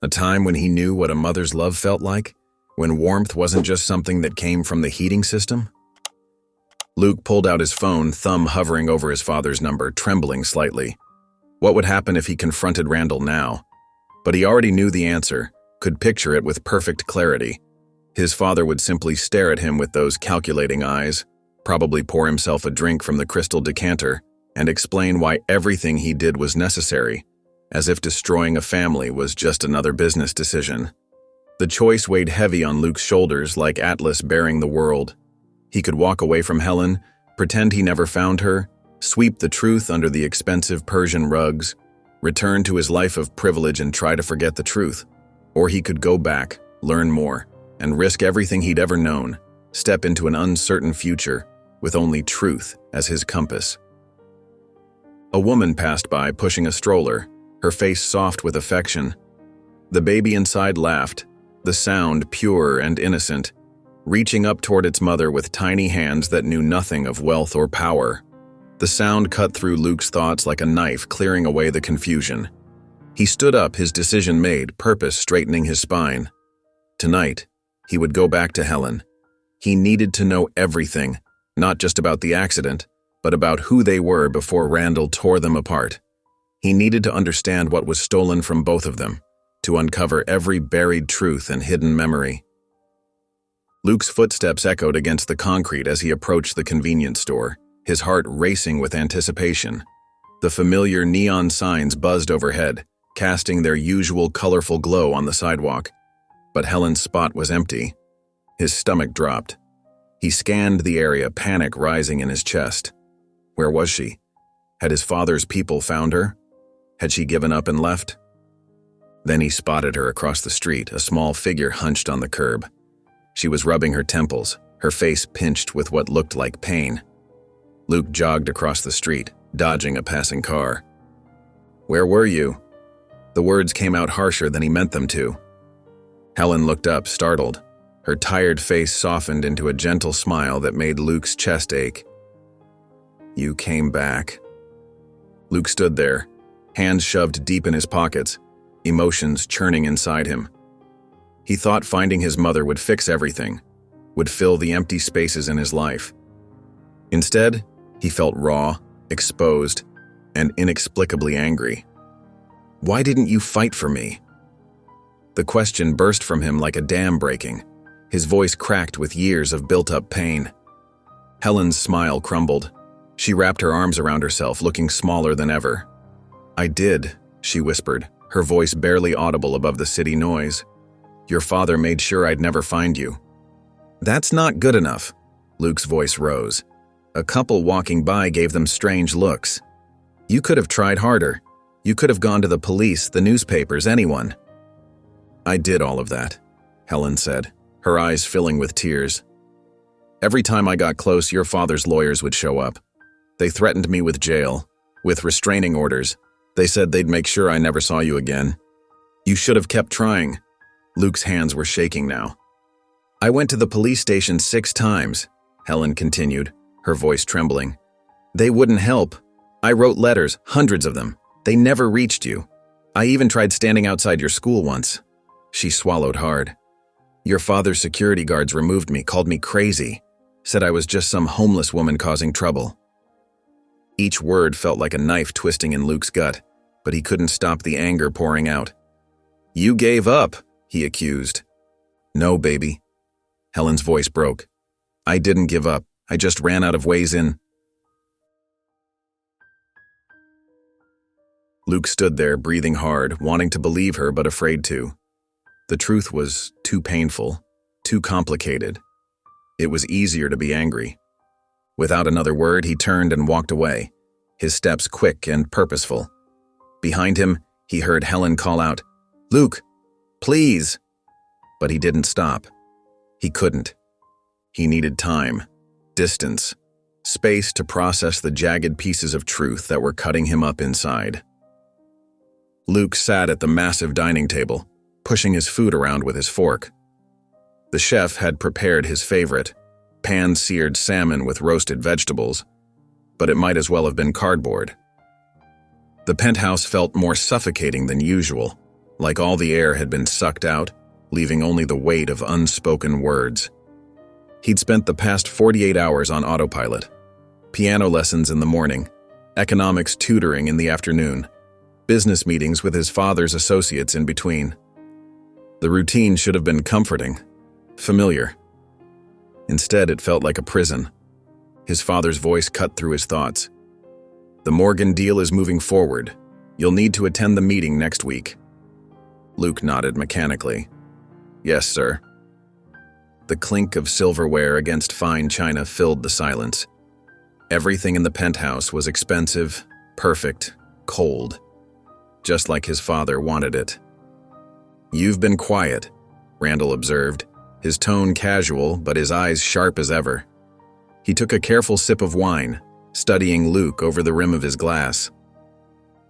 A time when he knew what a mother's love felt like? When warmth wasn't just something that came from the heating system? Luke pulled out his phone, thumb hovering over his father's number, trembling slightly. What would happen if he confronted Randall now? But he already knew the answer, could picture it with perfect clarity. His father would simply stare at him with those calculating eyes, probably pour himself a drink from the crystal decanter, and explain why everything he did was necessary, as if destroying a family was just another business decision. The choice weighed heavy on Luke's shoulders like Atlas bearing the world. He could walk away from Helen, pretend he never found her, sweep the truth under the expensive Persian rugs, return to his life of privilege and try to forget the truth. Or he could go back, learn more, and risk everything he'd ever known, step into an uncertain future with only truth as his compass. A woman passed by pushing a stroller, her face soft with affection. The baby inside laughed, the sound pure and innocent, reaching up toward its mother with tiny hands that knew nothing of wealth or power. The sound cut through Luke's thoughts like a knife, clearing away the confusion. He stood up, his decision made, purpose straightening his spine. Tonight, he would go back to Helen. He needed to know everything, not just about the accident, but about who they were before Randall tore them apart. He needed to understand what was stolen from both of them, to uncover every buried truth and hidden memory. Luke's footsteps echoed against the concrete as he approached the convenience store, his heart racing with anticipation. The familiar neon signs buzzed overhead, casting their usual colorful glow on the sidewalk. But Helen's spot was empty. His stomach dropped. He scanned the area, panic rising in his chest. Where was she? Had his father's people found her? Had she given up and left? Then he spotted her across the street, a small figure hunched on the curb. She was rubbing her temples, her face pinched with what looked like pain. Luke jogged across the street, dodging a passing car. "Where were you?" The words came out harsher than he meant them to. Helen looked up, startled. Her tired face softened into a gentle smile that made Luke's chest ache. "You came back." Luke stood there, hands shoved deep in his pockets, emotions churning inside him. He thought finding his mother would fix everything, would fill the empty spaces in his life. Instead, he felt raw, exposed, and inexplicably angry. "Why didn't you fight for me?" The question burst from him like a dam breaking, his voice cracked with years of built-up pain. Helen's smile crumbled. She wrapped her arms around herself, looking smaller than ever. "I did," she whispered, her voice barely audible above the city noise. "Your father made sure I'd never find you." "That's not good enough," Luke's voice rose. A couple walking by gave them strange looks. "You could have tried harder. You could have gone to the police, the newspapers, anyone." "I did all of that," Helen said, her eyes filling with tears. "Every time I got close, your father's lawyers would show up. They threatened me with jail, with restraining orders. They said they'd make sure I never saw you again. You should have kept trying." Luke's hands were shaking now. "I went to the police station 6 times, Helen continued, her voice trembling. "They wouldn't help. I wrote letters, hundreds of them. They never reached you. I even tried standing outside your school once." She swallowed hard. "Your father's security guards removed me, called me crazy, said I was just some homeless woman causing trouble." Each word felt like a knife twisting in Luke's gut, but he couldn't stop the anger pouring out. "You gave up," he accused. "No, baby." Helen's voice broke. "I didn't give up. I just ran out of ways in." Luke stood there, breathing hard, wanting to believe her but afraid to. The truth was too painful, too complicated. It was easier to be angry. Without another word, he turned and walked away, his steps quick and purposeful. Behind him, he heard Helen call out, "Luke, please!" But he didn't stop. He couldn't. He needed time, distance, space to process the jagged pieces of truth that were cutting him up inside. Luke sat at the massive dining table, pushing his food around with his fork. The chef had prepared his favorite, pan-seared salmon with roasted vegetables, but it might as well have been cardboard. The penthouse felt more suffocating than usual, like all the air had been sucked out, leaving only the weight of unspoken words. He'd spent the past 48 hours on autopilot. Piano lessons in the morning, economics tutoring in the afternoon, business meetings with his father's associates in between. The routine should have been comforting, familiar. Instead, it felt like a prison. His father's voice cut through his thoughts. "The Morgan deal is moving forward. You'll need to attend the meeting next week." Luke nodded mechanically. "Yes, sir." The clink of silverware against fine china filled the silence. Everything in the penthouse was expensive, perfect, cold, just like his father wanted it. "You've been quiet," Randall observed, his tone casual but his eyes sharp as ever. He took a careful sip of wine, studying Luke over the rim of his glass.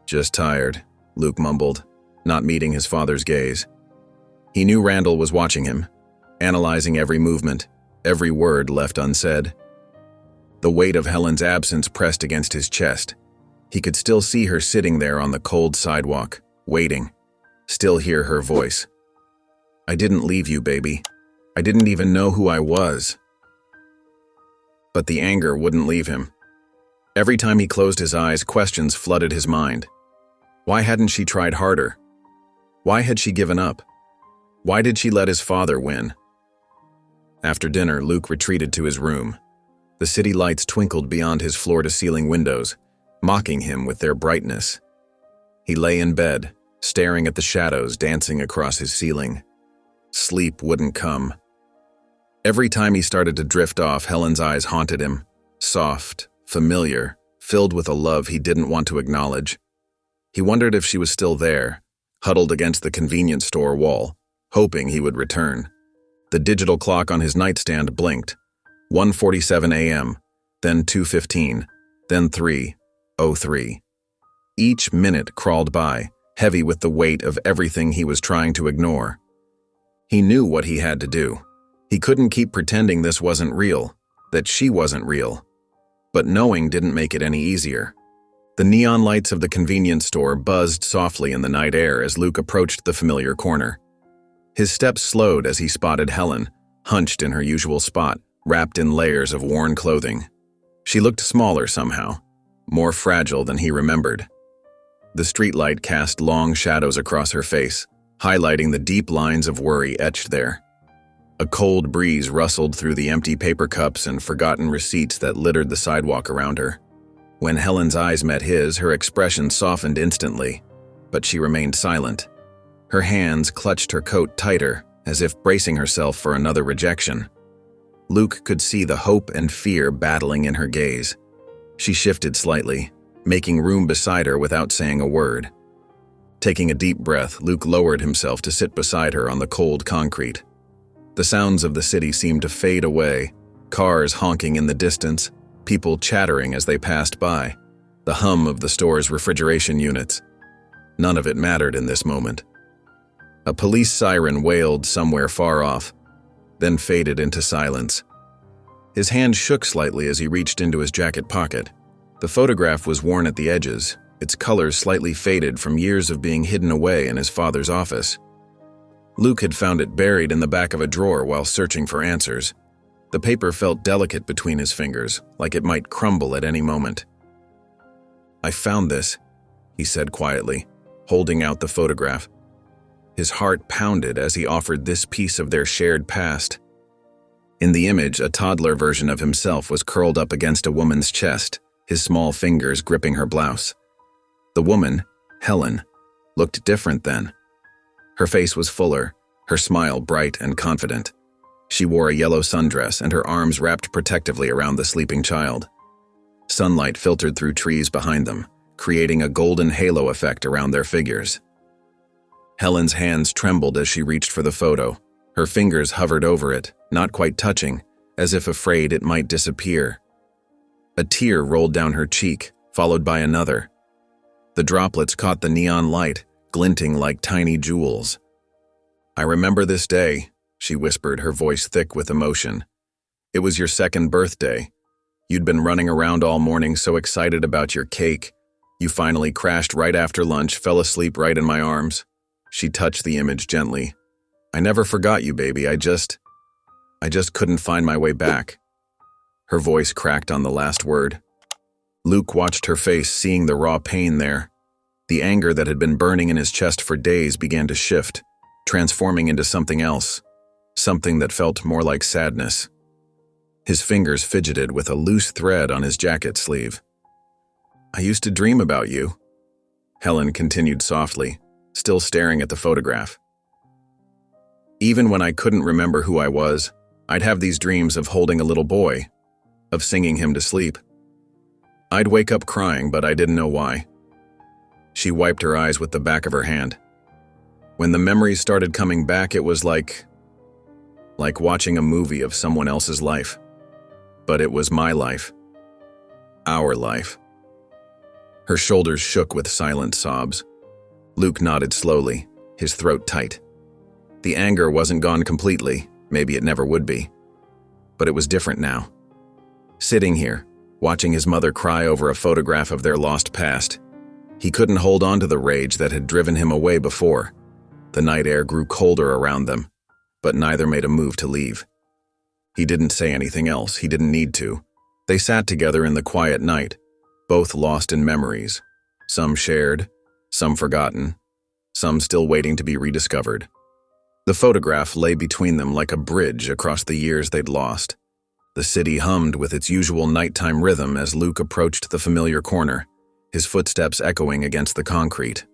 "Just tired," Luke mumbled, not meeting his father's gaze. He knew Randall was watching him, analyzing every movement, every word left unsaid. The weight of Helen's absence pressed against his chest. He could still see her sitting there on the cold sidewalk, waiting, still hear her voice. "I didn't leave you, baby. I didn't even know who I was." But the anger wouldn't leave him. Every time he closed his eyes, questions flooded his mind. Why hadn't she tried harder? Why had she given up? Why did she let his father win? After dinner, Luke retreated to his room. The city lights twinkled beyond his floor-to-ceiling windows, mocking him with their brightness. He lay in bed, staring at the shadows dancing across his ceiling. Sleep wouldn't come. Every time he started to drift off, Helen's eyes haunted him, soft, familiar, filled with a love he didn't want to acknowledge. He wondered if she was still there, huddled against the convenience store wall, hoping he would return. The digital clock on his nightstand blinked. 1:47 a.m., then 2:15, then 3:03. Each minute crawled by, heavy with the weight of everything he was trying to ignore. He knew what he had to do. He couldn't keep pretending this wasn't real, that she wasn't real. But knowing didn't make it any easier. The neon lights of the convenience store buzzed softly in the night air as Luke approached the familiar corner. His steps slowed as he spotted Helen, hunched in her usual spot, wrapped in layers of worn clothing. She looked smaller somehow, more fragile than he remembered. The streetlight cast long shadows across her face, highlighting the deep lines of worry etched there. A cold breeze rustled through the empty paper cups and forgotten receipts that littered the sidewalk around her. When Helen's eyes met his, her expression softened instantly, but she remained silent. Her hands clutched her coat tighter, as if bracing herself for another rejection. Luke could see the hope and fear battling in her gaze. She shifted slightly, making room beside her without saying a word. Taking a deep breath, Luke lowered himself to sit beside her on the cold concrete. The sounds of the city seemed to fade away, cars honking in the distance, people chattering as they passed by, the hum of the store's refrigeration units. None of it mattered in this moment. A police siren wailed somewhere far off, then faded into silence. His hand shook slightly as he reached into his jacket pocket. The photograph was worn at the edges, its colors slightly faded from years of being hidden away in his father's office. Luke had found it buried in the back of a drawer while searching for answers. The paper felt delicate between his fingers, like it might crumble at any moment. "I found this," he said quietly, holding out the photograph. His heart pounded as he offered this piece of their shared past. In the image, a toddler version of himself was curled up against a woman's chest, his small fingers gripping her blouse. The woman, Helen, looked different then. Her face was fuller, her smile bright and confident. She wore a yellow sundress and her arms wrapped protectively around the sleeping child. Sunlight filtered through trees behind them, creating a golden halo effect around their figures. Helen's hands trembled as she reached for the photo. Her fingers hovered over it, not quite touching, as if afraid it might disappear. A tear rolled down her cheek, followed by another. The droplets caught the neon light, glinting like tiny jewels. "I remember this day," she whispered, her voice thick with emotion. "It was your second birthday. You'd been running around all morning so excited about your cake. You finally crashed right after lunch, fell asleep right in my arms." She touched the image gently. "I never forgot you, baby. I just couldn't find my way back." Her voice cracked on the last word. Luke watched her face, seeing the raw pain there. The anger that had been burning in his chest for days began to shift, transforming into something else, something that felt more like sadness. His fingers fidgeted with a loose thread on his jacket sleeve. "I used to dream about you," Helen continued softly, still staring at the photograph. "Even when I couldn't remember who I was, I'd have these dreams of holding a little boy, of singing him to sleep. I'd wake up crying, but I didn't know why." She wiped her eyes with the back of her hand. When the memories started coming back, it was like watching a movie of someone else's life. But it was my life. Our life. Her shoulders shook with silent sobs. Luke nodded slowly, his throat tight. The anger wasn't gone completely, maybe it never would be. But it was different now. Sitting here, watching his mother cry over a photograph of their lost past, he couldn't hold on to the rage that had driven him away before. The night air grew colder around them, but neither made a move to leave. He didn't say anything else, he didn't need to. They sat together in the quiet night, both lost in memories, some shared, some forgotten, some still waiting to be rediscovered. The photograph lay between them like a bridge across the years they'd lost. The city hummed with its usual nighttime rhythm as Luke approached the familiar corner, his footsteps echoing against the concrete.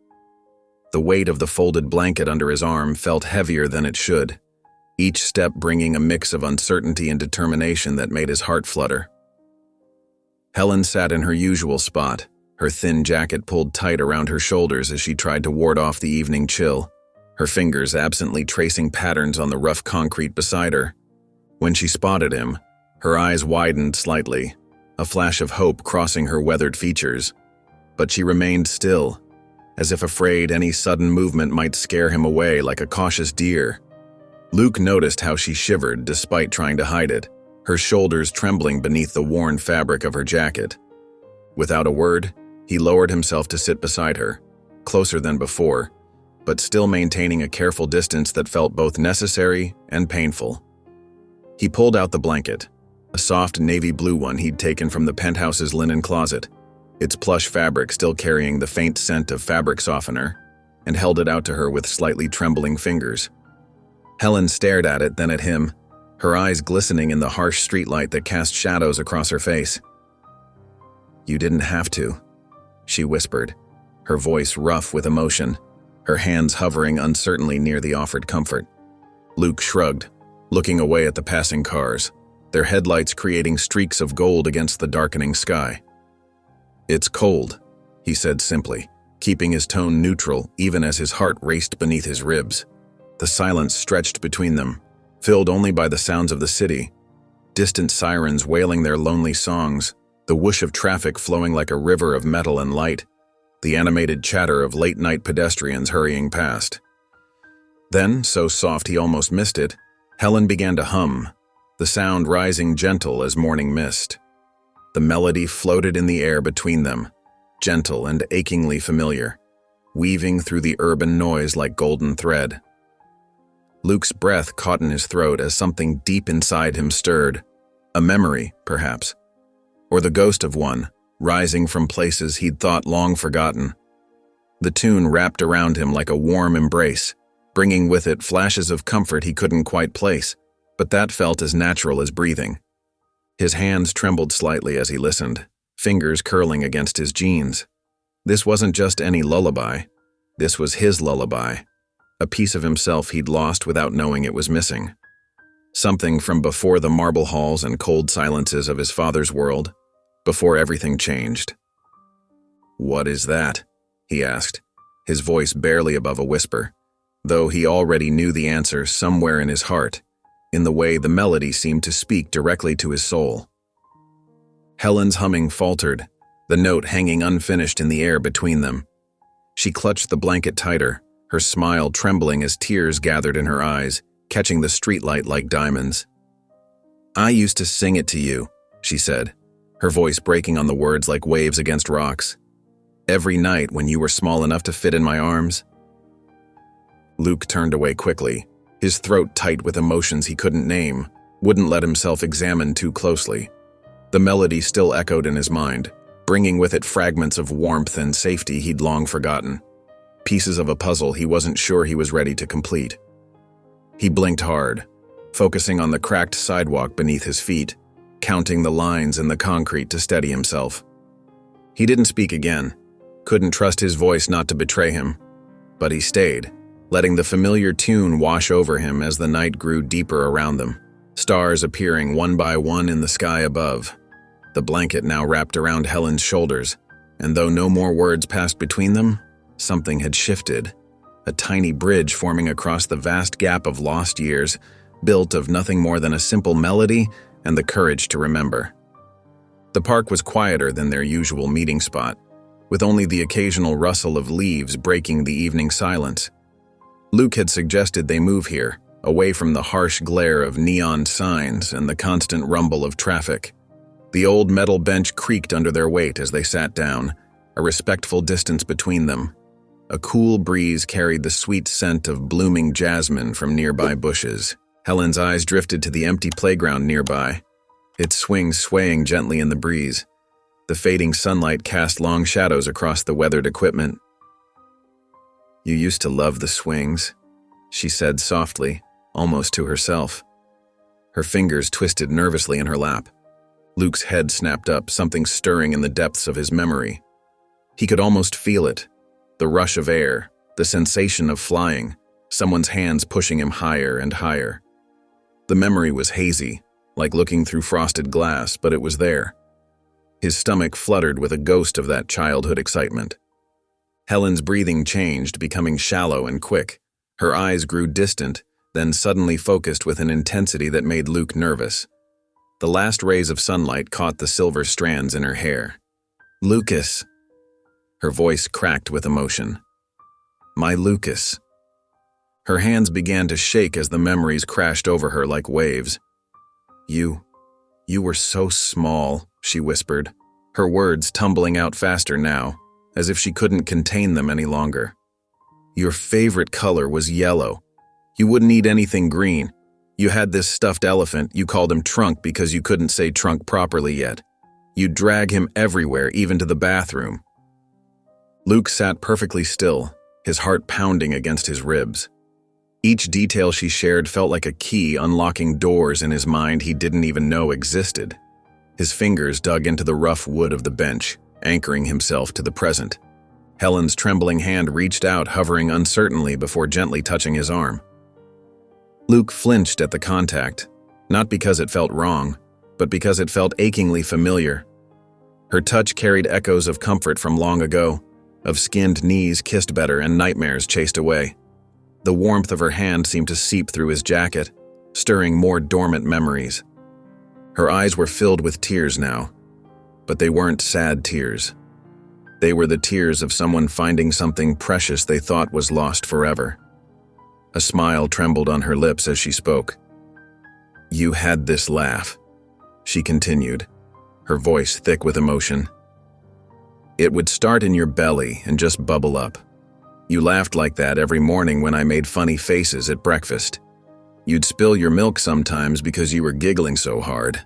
The weight of the folded blanket under his arm felt heavier than it should, each step bringing a mix of uncertainty and determination that made his heart flutter. Helen sat in her usual spot, her thin jacket pulled tight around her shoulders as she tried to ward off the evening chill, her fingers absently tracing patterns on the rough concrete beside her. When she spotted him, her eyes widened slightly, a flash of hope crossing her weathered features. But she remained still, as if afraid any sudden movement might scare him away like a cautious deer. Luke noticed how she shivered despite trying to hide it, her shoulders trembling beneath the worn fabric of her jacket. Without a word, he lowered himself to sit beside her, closer than before, but still maintaining a careful distance that felt both necessary and painful. He pulled out the blanket, a soft navy blue one he'd taken from the penthouse's linen closet, its plush fabric still carrying the faint scent of fabric softener, and held it out to her with slightly trembling fingers. Helen stared at it, then at him, her eyes glistening in the harsh streetlight that cast shadows across her face. "You didn't have to," she whispered, her voice rough with emotion, her hands hovering uncertainly near the offered comfort. Luke shrugged, looking away at the passing cars, their headlights creating streaks of gold against the darkening sky. "It's cold," he said simply, keeping his tone neutral even as his heart raced beneath his ribs. The silence stretched between them, filled only by the sounds of the city, distant sirens wailing their lonely songs, the whoosh of traffic flowing like a river of metal and light, the animated chatter of late-night pedestrians hurrying past. Then, so soft he almost missed it, Helen began to hum, the sound rising gentle as morning mist. The melody floated in the air between them, gentle and achingly familiar, weaving through the urban noise like golden thread. Luke's breath caught in his throat as something deep inside him stirred, a memory, perhaps, or the ghost of one, rising from places he'd thought long forgotten. The tune wrapped around him like a warm embrace, bringing with it flashes of comfort he couldn't quite place, but that felt as natural as breathing. His hands trembled slightly as he listened, fingers curling against his jeans. This wasn't just any lullaby. This was his lullaby, a piece of himself he'd lost without knowing it was missing. Something from before the marble halls and cold silences of his father's world, before everything changed. "What is that?" he asked, his voice barely above a whisper, though he already knew the answer somewhere in his heart, in the way the melody seemed to speak directly to his soul. Helen's humming faltered, the note hanging unfinished in the air between them. She clutched the blanket tighter, her smile trembling as tears gathered in her eyes, catching the streetlight like diamonds. "I used to sing it to you," she said, her voice breaking on the words like waves against rocks. "Every night when you were small enough to fit in my arms." Luke turned away quickly, his throat tight with emotions he couldn't name, wouldn't let himself examine too closely. The melody still echoed in his mind, bringing with it fragments of warmth and safety he'd long forgotten, pieces of a puzzle he wasn't sure he was ready to complete. He blinked hard, focusing on the cracked sidewalk beneath his feet, counting the lines in the concrete to steady himself. He didn't speak again, couldn't trust his voice not to betray him, but he stayed, letting the familiar tune wash over him as the night grew deeper around them, stars appearing one by one in the sky above. The blanket now wrapped around Helen's shoulders, and though no more words passed between them, something had shifted, a tiny bridge forming across the vast gap of lost years, built of nothing more than a simple melody and the courage to remember. The park was quieter than their usual meeting spot. with only the occasional rustle of leaves breaking the evening silence. Luke had suggested they move here, away from the harsh glare of neon signs and the constant rumble of traffic. The old metal bench creaked under their weight as they sat down, a respectful distance between them. A cool breeze carried the sweet scent of blooming jasmine from nearby bushes. Helen's eyes drifted to the empty playground nearby, its swings swaying gently in the breeze. The fading sunlight cast long shadows across the weathered equipment. "You used to love the swings," she said softly, almost to herself. Her fingers twisted nervously in her lap. Luke's head snapped up, something stirring in the depths of his memory. He could almost feel it, the rush of air, the sensation of flying, someone's hands pushing him higher and higher. The memory was hazy, like looking through frosted glass, but it was there. His stomach fluttered with a ghost of that childhood excitement. Helen's breathing changed, becoming shallow and quick. Her eyes grew distant, then suddenly focused with an intensity that made Luke nervous. The last rays of sunlight caught the silver strands in her hair. "Lucas." Her voice cracked with emotion. "My Lucas." Her hands began to shake as the memories crashed over her like waves. You were so small," she whispered, her words tumbling out faster now, as if she couldn't contain them any longer. "Your favorite color was yellow. You wouldn't eat anything green. You had this stuffed elephant, you called him Trunk because you couldn't say trunk properly yet. You'd drag him everywhere, even to the bathroom." Luke sat perfectly still, his heart pounding against his ribs. Each detail she shared felt like a key unlocking doors in his mind he didn't even know existed. His fingers dug into the rough wood of the bench, anchoring himself to the present. Helen's trembling hand reached out, hovering uncertainly before gently touching his arm. Luke flinched at the contact, not because it felt wrong, but because it felt achingly familiar. Her touch carried echoes of comfort from long ago, of skinned knees kissed better and nightmares chased away. The warmth of her hand seemed to seep through his jacket, stirring more dormant memories. Her eyes were filled with tears now, but they weren't sad tears. They were the tears of someone finding something precious they thought was lost forever. A smile trembled on her lips as she spoke. "You had this laugh," she continued, her voice thick with emotion. "It would start in your belly and just bubble up. You laughed like that every morning when I made funny faces at breakfast. You'd spill your milk sometimes because you were giggling so hard."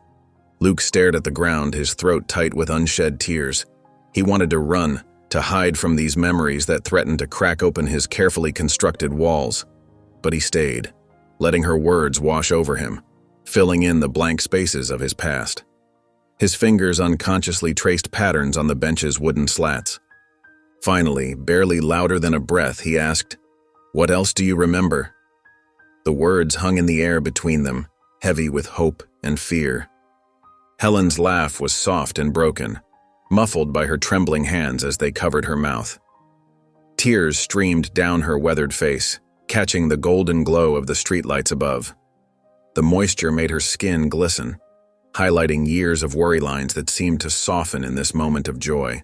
Luke stared at the ground, his throat tight with unshed tears. He wanted to run, to hide from these memories that threatened to crack open his carefully constructed walls. But he stayed, letting her words wash over him, filling in the blank spaces of his past. His fingers unconsciously traced patterns on the bench's wooden slats. Finally, barely louder than a breath, he asked, "What else do you remember?" The words hung in the air between them, heavy with hope and fear. Helen's laugh was soft and broken, muffled by her trembling hands as they covered her mouth. Tears streamed down her weathered face, catching the golden glow of the streetlights above. The moisture made her skin glisten, highlighting years of worry lines that seemed to soften in this moment of joy.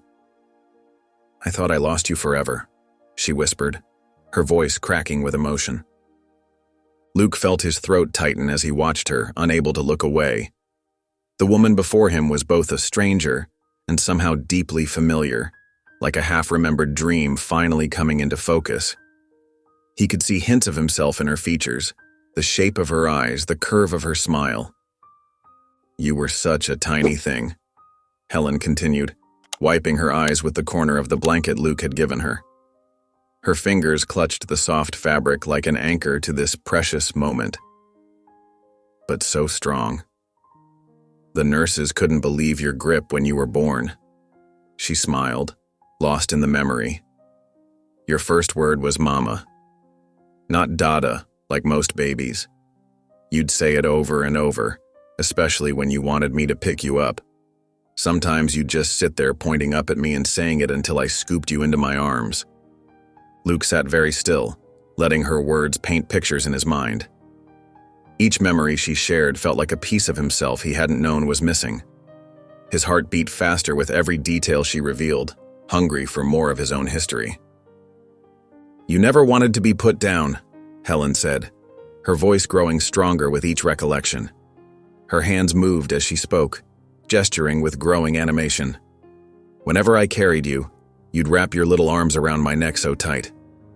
"I thought I lost you forever," she whispered, her voice cracking with emotion. Luke felt his throat tighten as he watched her, unable to look away. The woman before him was both a stranger and somehow deeply familiar, like a half-remembered dream finally coming into focus. He could see hints of himself in her features, the shape of her eyes, the curve of her smile. "You were such a tiny thing," Helen continued, wiping her eyes with the corner of the blanket Luke had given her. Her fingers clutched the soft fabric like an anchor to this precious moment. "But so strong. The nurses couldn't believe your grip when you were born." She smiled, lost in the memory. "Your first word was mama. Not Dada, like most babies. You'd say it over and over, especially when you wanted me to pick you up. Sometimes you'd just sit there pointing up at me and saying it until I scooped you into my arms." Luke sat very still, letting her words paint pictures in his mind. Each memory she shared felt like a piece of himself he hadn't known was missing. His heart beat faster with every detail she revealed, hungry for more of his own history. "You never wanted to be put down," Helen said, her voice growing stronger with each recollection. Her hands moved as she spoke, gesturing with growing animation. "Whenever I carried you, you'd wrap your little arms around my neck so tight,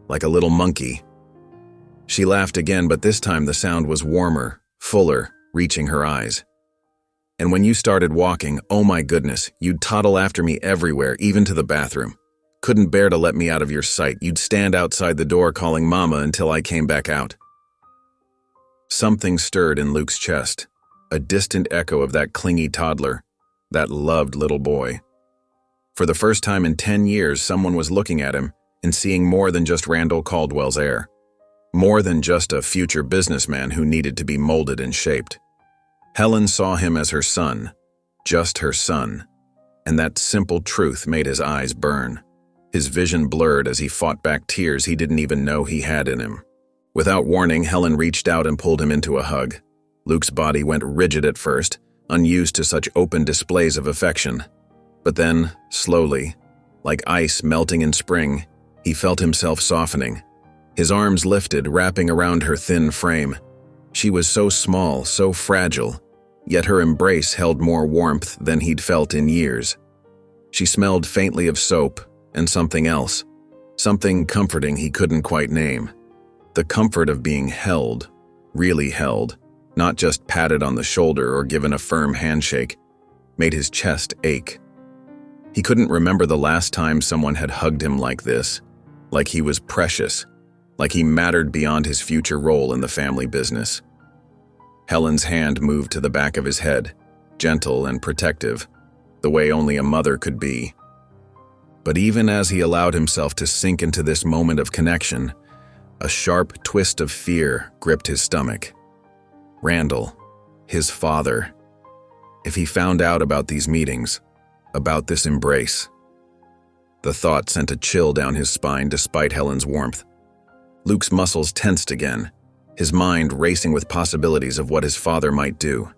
like a little monkey." She laughed again, but this time the sound was warmer, fuller, reaching her eyes. "And when you started walking, oh my goodness, you'd toddle after me everywhere, even to the bathroom. Couldn't bear to let me out of your sight. You'd stand outside the door calling Mama until I came back out." Something stirred in Luke's chest, a distant echo of that clingy toddler, that loved little boy. For the first time in 10 years, someone was looking at him and seeing more than just Randall Caldwell's heir. More than just a future businessman who needed to be molded and shaped. Helen saw him as her son, just her son, and that simple truth made his eyes burn. His vision blurred as he fought back tears he didn't even know he had in him. Without warning, Helen reached out and pulled him into a hug. Luke's body went rigid at first, unused to such open displays of affection. But then, slowly, like ice melting in spring, he felt himself softening. His arms lifted, wrapping around her thin frame. She was so small, so fragile, yet her embrace held more warmth than he'd felt in years. She smelled faintly of soap and something else, something comforting he couldn't quite name. The comfort of being held, really held, not just patted on the shoulder or given a firm handshake, made his chest ache. He couldn't remember the last time someone had hugged him like this, like he was precious, like he mattered beyond his future role in the family business. Helen's hand moved to the back of his head, gentle and protective, the way only a mother could be. But even as he allowed himself to sink into this moment of connection, a sharp twist of fear gripped his stomach. Randall, his father. If he found out about these meetings, about this embrace. The thought sent a chill down his spine despite Helen's warmth. Luke's muscles tensed again, his mind racing with possibilities of what his father might do.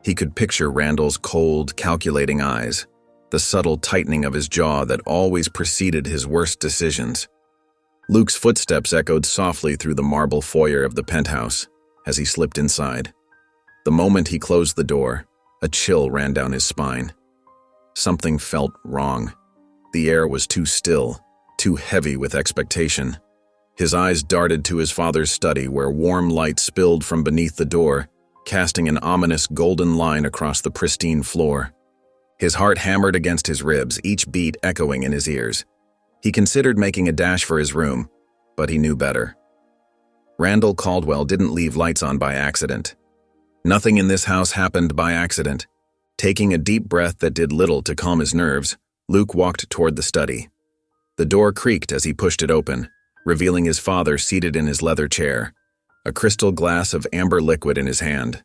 He could picture Randall's cold, calculating eyes, the subtle tightening of his jaw that always preceded his worst decisions. Luke's footsteps echoed softly through the marble foyer of the penthouse as he slipped inside. The moment he closed the door, a chill ran down his spine. Something felt wrong. The air was too still, too heavy with expectation. His eyes darted to his father's study where warm light spilled from beneath the door, casting an ominous golden line across the pristine floor. His heart hammered against his ribs, each beat echoing in his ears. He considered making a dash for his room, but he knew better. Randall Caldwell didn't leave lights on by accident. Nothing in this house happened by accident. Taking a deep breath that did little to calm his nerves, Luke walked toward the study. The door creaked as he pushed it open, revealing his father seated in his leather chair, a crystal glass of amber liquid in his hand.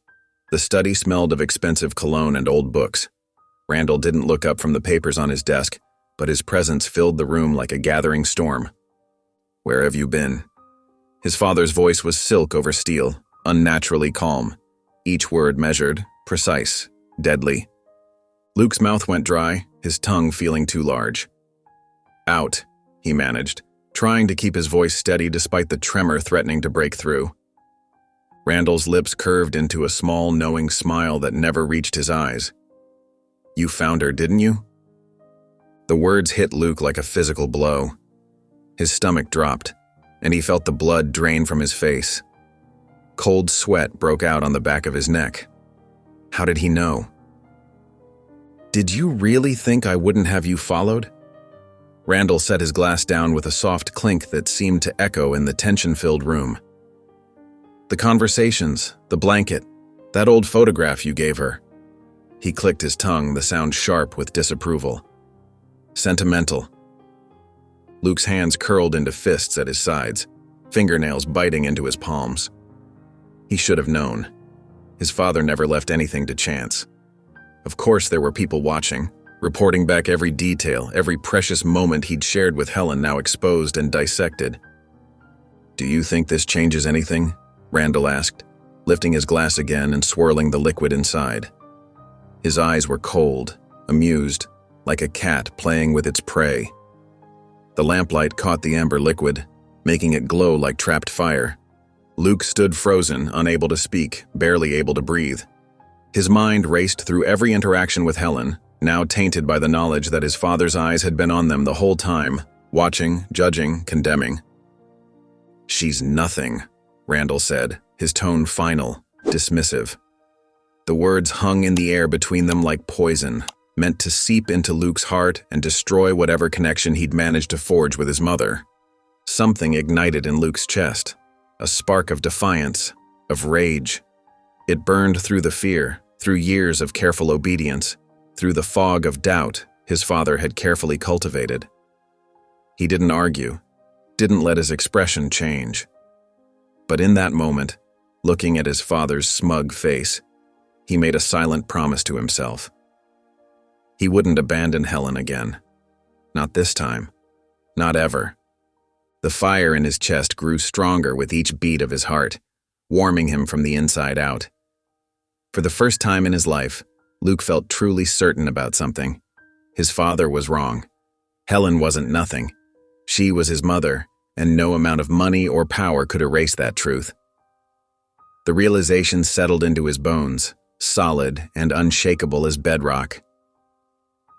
The study smelled of expensive cologne and old books. Randall didn't look up from the papers on his desk, but his presence filled the room like a gathering storm. "Where have you been?" His father's voice was silk over steel, unnaturally calm, each word measured, precise, deadly. Luke's mouth went dry, his tongue feeling too large. "Out," he managed, trying to keep his voice steady despite the tremor threatening to break through. Randall's lips curved into a small, knowing smile that never reached his eyes. "You found her, didn't you?" The words hit Luke like a physical blow. His stomach dropped, and he felt the blood drain from his face. Cold sweat broke out on the back of his neck. How did he know? "Did you really think I wouldn't have you followed?" Randall set his glass down with a soft clink that seemed to echo in the tension-filled room. "The conversations, the blanket, that old photograph you gave her." He clicked his tongue, the sound sharp with disapproval. "Sentimental." Luke's hands curled into fists at his sides, fingernails biting into his palms. He should have known. His father never left anything to chance. Of course there were people watching, reporting back every detail, every precious moment he'd shared with Helen now exposed and dissected. "Do you think this changes anything?" Randall asked, lifting his glass again and swirling the liquid inside. His eyes were cold, amused, like a cat playing with its prey. The lamplight caught the amber liquid, making it glow like trapped fire. Luke stood frozen, unable to speak, barely able to breathe. His mind raced through every interaction with Helen, now tainted by the knowledge that his father's eyes had been on them the whole time, watching, judging, condemning. "She's nothing," Randall said, his tone final, dismissive. The words hung in the air between them like poison, meant to seep into Luke's heart and destroy whatever connection he'd managed to forge with his mother. Something ignited in Luke's chest, a spark of defiance, of rage. It burned through the fear, through years of careful obedience, through the fog of doubt his father had carefully cultivated. He didn't argue, didn't let his expression change. But in that moment, looking at his father's smug face, he made a silent promise to himself. He wouldn't abandon Helen again. Not this time. Not ever. The fire in his chest grew stronger with each beat of his heart, warming him from the inside out. For the first time in his life, Luke felt truly certain about something. His father was wrong. Helen wasn't nothing. She was his mother, and no amount of money or power could erase that truth. The realization settled into his bones, solid and unshakable as bedrock.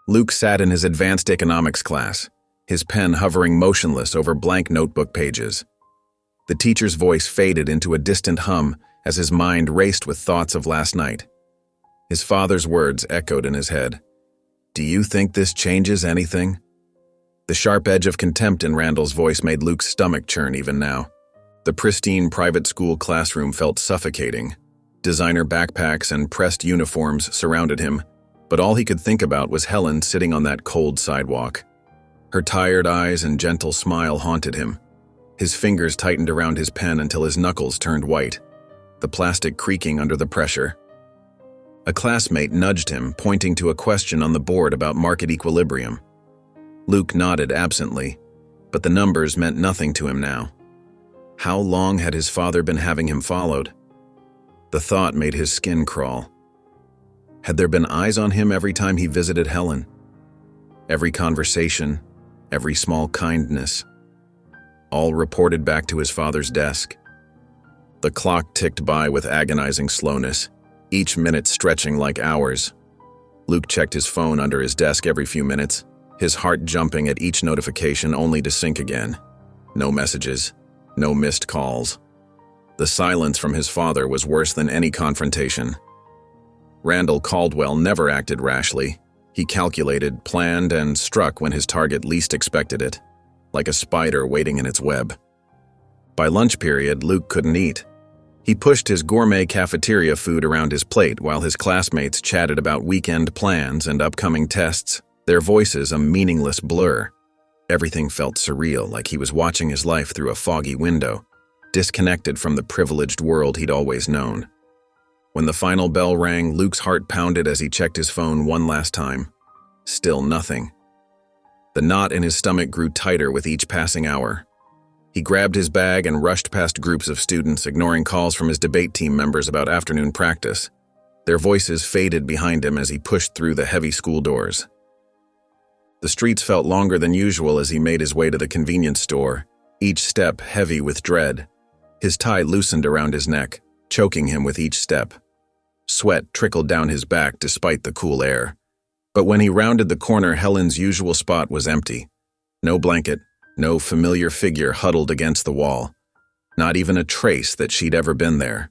Luke sat in his advanced economics class, his pen hovering motionless over blank notebook pages. The teacher's voice faded into a distant hum as his mind raced with thoughts of last night. His father's words echoed in his head. "Do you think this changes anything?" The sharp edge of contempt in Randall's voice made Luke's stomach churn even now. The pristine private school classroom felt suffocating. Designer backpacks and pressed uniforms surrounded him, but all he could think about was Helen sitting on that cold sidewalk. Her tired eyes and gentle smile haunted him. His fingers tightened around his pen until his knuckles turned white, the plastic creaking under the pressure. A classmate nudged him, pointing to a question on the board about market equilibrium. Luke nodded absently, but the numbers meant nothing to him now. How long had his father been having him followed? The thought made his skin crawl. Had there been eyes on him every time he visited Helen? Every conversation, every small kindness, all reported back to his father's desk. The clock ticked by with agonizing slowness, each minute stretching like hours. Luke checked his phone under his desk every few minutes, his heart jumping at each notification only to sink again. No messages, no missed calls. The silence from his father was worse than any confrontation. Randall Caldwell never acted rashly. He calculated, planned, and struck when his target least expected it, like a spider waiting in its web. By lunch period, Luke couldn't eat. He pushed his gourmet cafeteria food around his plate while his classmates chatted about weekend plans and upcoming tests, their voices a meaningless blur. Everything felt surreal, like he was watching his life through a foggy window, disconnected from the privileged world he'd always known. When the final bell rang, Luke's heart pounded as he checked his phone one last time. Still nothing. The knot in his stomach grew tighter with each passing hour. He grabbed his bag and rushed past groups of students, ignoring calls from his debate team members about afternoon practice. Their voices faded behind him as he pushed through the heavy school doors. The streets felt longer than usual as he made his way to the convenience store, each step heavy with dread. His tie loosened around his neck, choking him with each step. Sweat trickled down his back despite the cool air. But when he rounded the corner, Helen's usual spot was empty. No blanket, no familiar figure huddled against the wall. Not even a trace that she'd ever been there.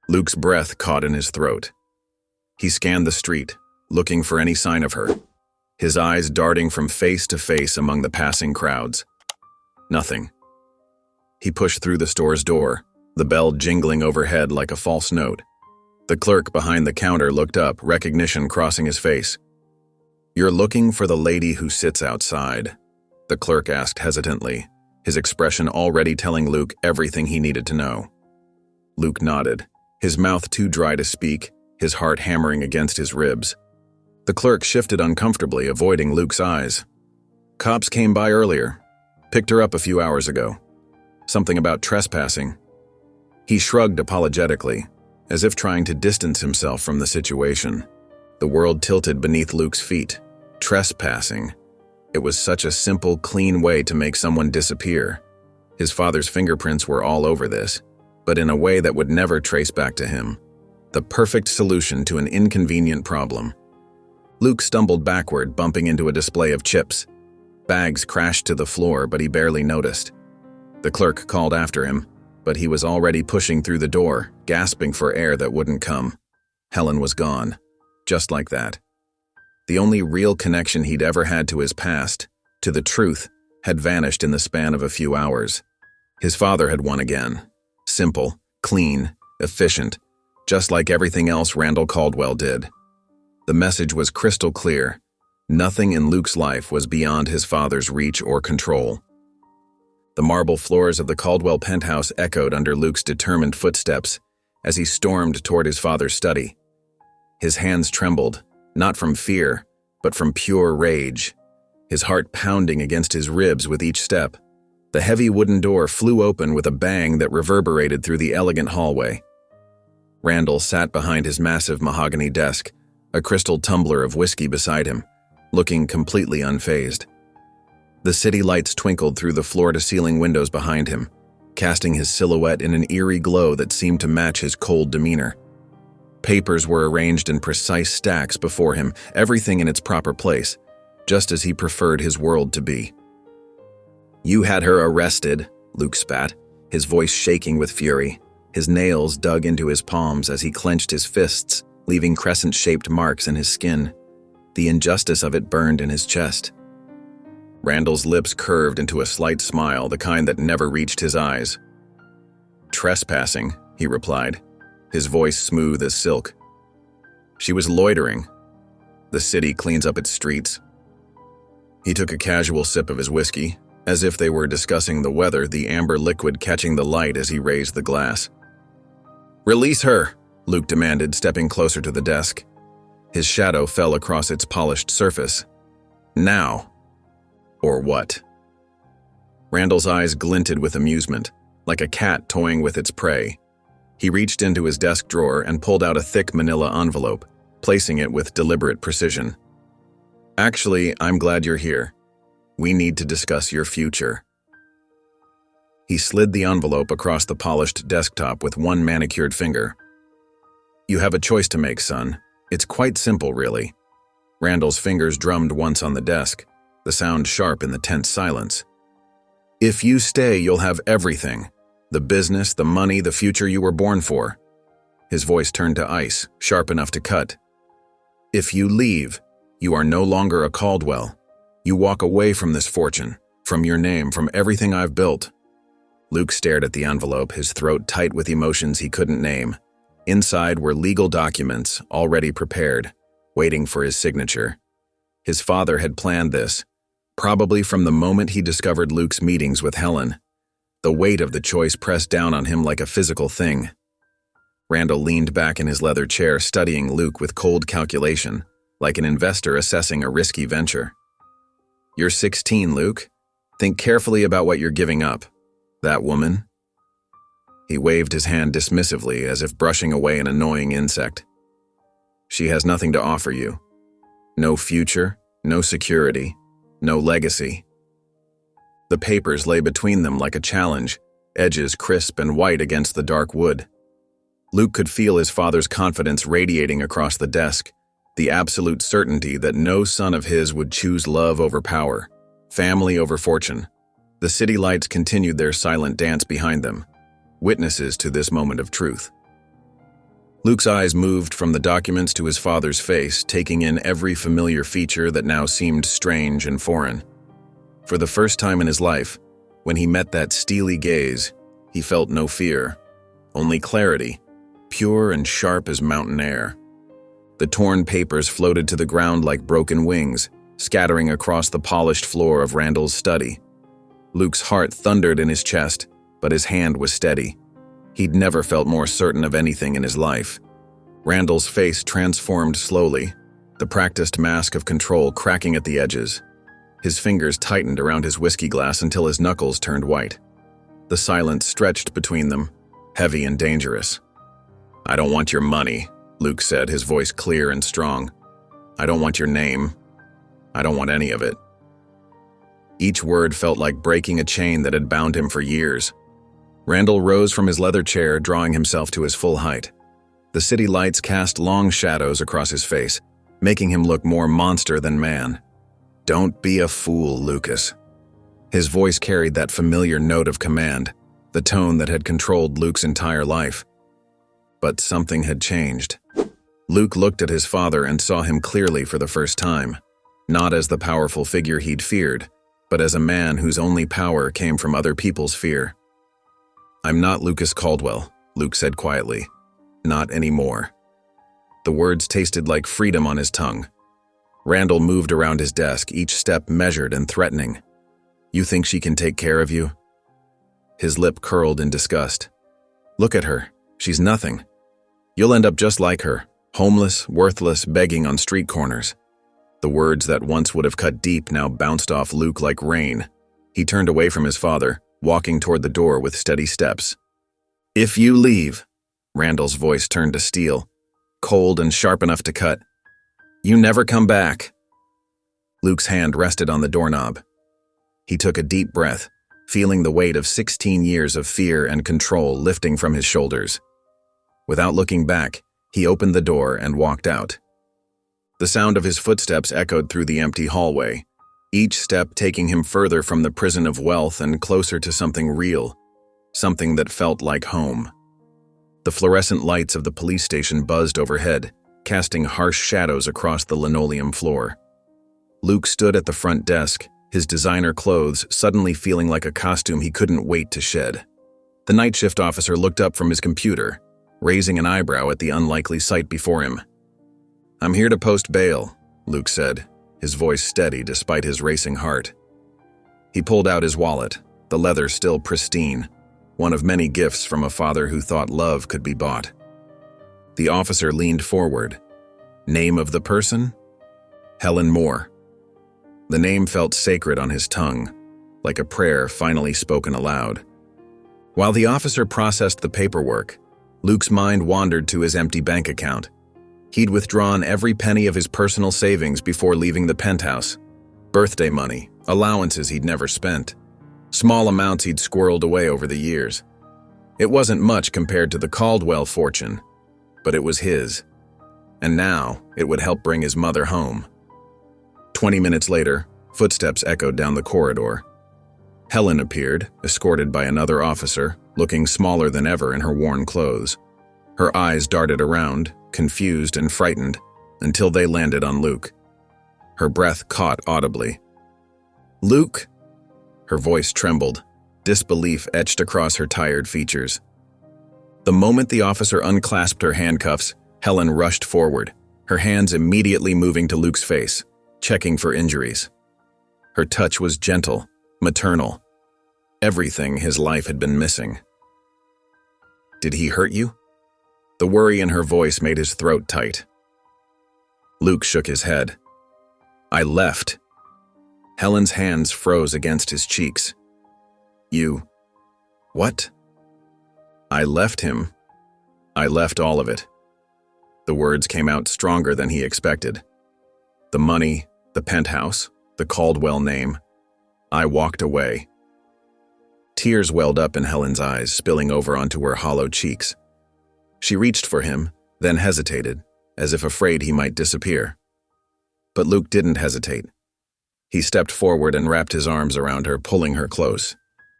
Luke's breath caught in his throat. He scanned the street, looking for any sign of her, his eyes darting from face to face among the passing crowds. Nothing. He pushed through the store's door, the bell jingling overhead like a false note. The clerk behind the counter looked up, recognition crossing his face. "You're looking for the lady who sits outside," the clerk asked hesitantly, his expression already telling Luke everything he needed to know. Luke nodded, his mouth too dry to speak, his heart hammering against his ribs. The clerk shifted uncomfortably, avoiding Luke's eyes. "Cops came by earlier. Picked her up a few hours ago. Something about trespassing." He shrugged apologetically, as if trying to distance himself from the situation. The world tilted beneath Luke's feet. Trespassing. It was such a simple, clean way to make someone disappear. His father's fingerprints were all over this, but in a way that would never trace back to him. The perfect solution to an inconvenient problem. Luke stumbled backward, bumping into a display of chips. Bags crashed to the floor, but he barely noticed. The clerk called after him, but he was already pushing through the door, gasping for air that wouldn't come. Helen was gone. Just like that. The only real connection he'd ever had to his past, to the truth, had vanished in the span of a few hours. His father had won again. Simple, clean, efficient, just like everything else Randall Caldwell did. The message was crystal clear. Nothing in Luke's life was beyond his father's reach or control. The marble floors of the Caldwell penthouse echoed under Luke's determined footsteps as he stormed toward his father's study. His hands trembled, not from fear, but from pure rage, his heart pounding against his ribs with each step. The heavy wooden door flew open with a bang that reverberated through the elegant hallway. Randall sat behind his massive mahogany desk, a crystal tumbler of whiskey beside him, looking completely unfazed. The city lights twinkled through the floor-to-ceiling windows behind him, casting his silhouette in an eerie glow that seemed to match his cold demeanor. Papers were arranged in precise stacks before him, everything in its proper place, just as he preferred his world to be. "You had her arrested," Luke spat, his voice shaking with fury. His nails dug into his palms as he clenched his fists, leaving crescent-shaped marks in his skin. The injustice of it burned in his chest. Randall's lips curved into a slight smile, the kind that never reached his eyes. "Trespassing," he replied, his voice smooth as silk. "She was loitering. The city cleans up its streets." He took a casual sip of his whiskey, as if they were discussing the weather, the amber liquid catching the light as he raised the glass. "Release her," Luke demanded, stepping closer to the desk. His shadow fell across its polished surface. "Now." "Or what?" Randall's eyes glinted with amusement, like a cat toying with its prey. He reached into his desk drawer and pulled out a thick manila envelope, placing it with deliberate precision. "Actually, I'm glad you're here. We need to discuss your future." He slid the envelope across the polished desktop with one manicured finger. "You have a choice to make, son. It's quite simple, really." Randall's fingers drummed once on the desk, the sound sharp in the tense silence. "If you stay, you'll have everything. The business, the money, the future you were born for." His voice turned to ice, sharp enough to cut. "If you leave, you are no longer a Caldwell. You walk away from this fortune, from your name, from everything I've built." Luke stared at the envelope, his throat tight with emotions he couldn't name. Inside were legal documents, already prepared, waiting for his signature. His father had planned this, probably from the moment he discovered Luke's meetings with Helen. The weight of the choice pressed down on him like a physical thing. Randall leaned back in his leather chair, studying Luke with cold calculation, like an investor assessing a risky venture. "You're 16, Luke. Think carefully about what you're giving up. That woman?" He waved his hand dismissively, as if brushing away an annoying insect. "She has nothing to offer you. No future, no security, no legacy." The papers lay between them like a challenge, edges crisp and white against the dark wood. Luke could feel his father's confidence radiating across the desk, the absolute certainty that no son of his would choose love over power, family over fortune. The city lights continued their silent dance behind them, witnesses to this moment of truth. Luke's eyes moved from the documents to his father's face, taking in every familiar feature that now seemed strange and foreign. For the first time in his life, when he met that steely gaze, he felt no fear, only clarity, pure and sharp as mountain air. The torn papers floated to the ground like broken wings, scattering across the polished floor of Randall's study. Luke's heart thundered in his chest, but his hand was steady. He'd never felt more certain of anything in his life. Randall's face transformed slowly, the practiced mask of control cracking at the edges. His fingers tightened around his whiskey glass until his knuckles turned white. The silence stretched between them, heavy and dangerous. "I don't want your money," Luke said, his voice clear and strong. "I don't want your name. I don't want any of it." Each word felt like breaking a chain that had bound him for years. Randall rose from his leather chair, drawing himself to his full height. The city lights cast long shadows across his face, making him look more monster than man. "Don't be a fool, Lucas." His voice carried that familiar note of command, the tone that had controlled Luke's entire life. But something had changed. Luke looked at his father and saw him clearly for the first time, not as the powerful figure he'd feared, but as a man whose only power came from other people's fear. "I'm not Lucas Caldwell," Luke said quietly. "Not anymore." The words tasted like freedom on his tongue. Randall moved around his desk, each step measured and threatening. "You think she can take care of you?" His lip curled in disgust. "Look at her. She's nothing. You'll end up just like her, homeless, worthless, begging on street corners." The words that once would have cut deep now bounced off Luke like rain. He turned away from his father, walking toward the door with steady steps. "If you leave," Randall's voice turned to steel, cold and sharp enough to cut, "you never come back." Luke's hand rested on the doorknob. He took a deep breath, feeling the weight of 16 years of fear and control lifting from his shoulders. Without looking back, he opened the door and walked out. The sound of his footsteps echoed through the empty hallway, each step taking him further from the prison of wealth and closer to something real, something that felt like home. The fluorescent lights of the police station buzzed overhead, casting harsh shadows across the linoleum floor. Luke stood at the front desk, his designer clothes suddenly feeling like a costume he couldn't wait to shed. The night shift officer looked up from his computer, raising an eyebrow at the unlikely sight before him. "I'm here to post bail," Luke said, his voice steady despite his racing heart. He pulled out his wallet, the leather still pristine, one of many gifts from a father who thought love could be bought. The officer leaned forward. "Name of the person?" "Helen Moore." The name felt sacred on his tongue, like a prayer finally spoken aloud. While the officer processed the paperwork, Luke's mind wandered to his empty bank account. He'd withdrawn every penny of his personal savings before leaving the penthouse. Birthday money, allowances he'd never spent, small amounts he'd squirreled away over the years. It wasn't much compared to the Caldwell fortune, but it was his. And now it would help bring his mother home. 20 minutes later, footsteps echoed down the corridor. Helen appeared, escorted by another officer, looking smaller than ever in her worn clothes. Her eyes darted around, confused and frightened, until they landed on Luke. Her breath caught audibly. "Luke?" Her voice trembled, disbelief etched across her tired features. The moment the officer unclasped her handcuffs, Helen rushed forward, her hands immediately moving to Luke's face, checking for injuries. Her touch was gentle, maternal, everything his life had been missing. "Did he hurt you?" The worry in her voice made his throat tight. Luke shook his head. "I left." Helen's hands froze against his cheeks. "You... what?" "I left him. I left all of it." The words came out stronger than he expected. The money, the penthouse, the Caldwell name. I walked away. Tears welled up in Helen's eyes, spilling over onto her hollow cheeks. She reached for him, then hesitated, as if afraid he might disappear. But Luke didn't hesitate. He stepped forward and wrapped his arms around her, pulling her close.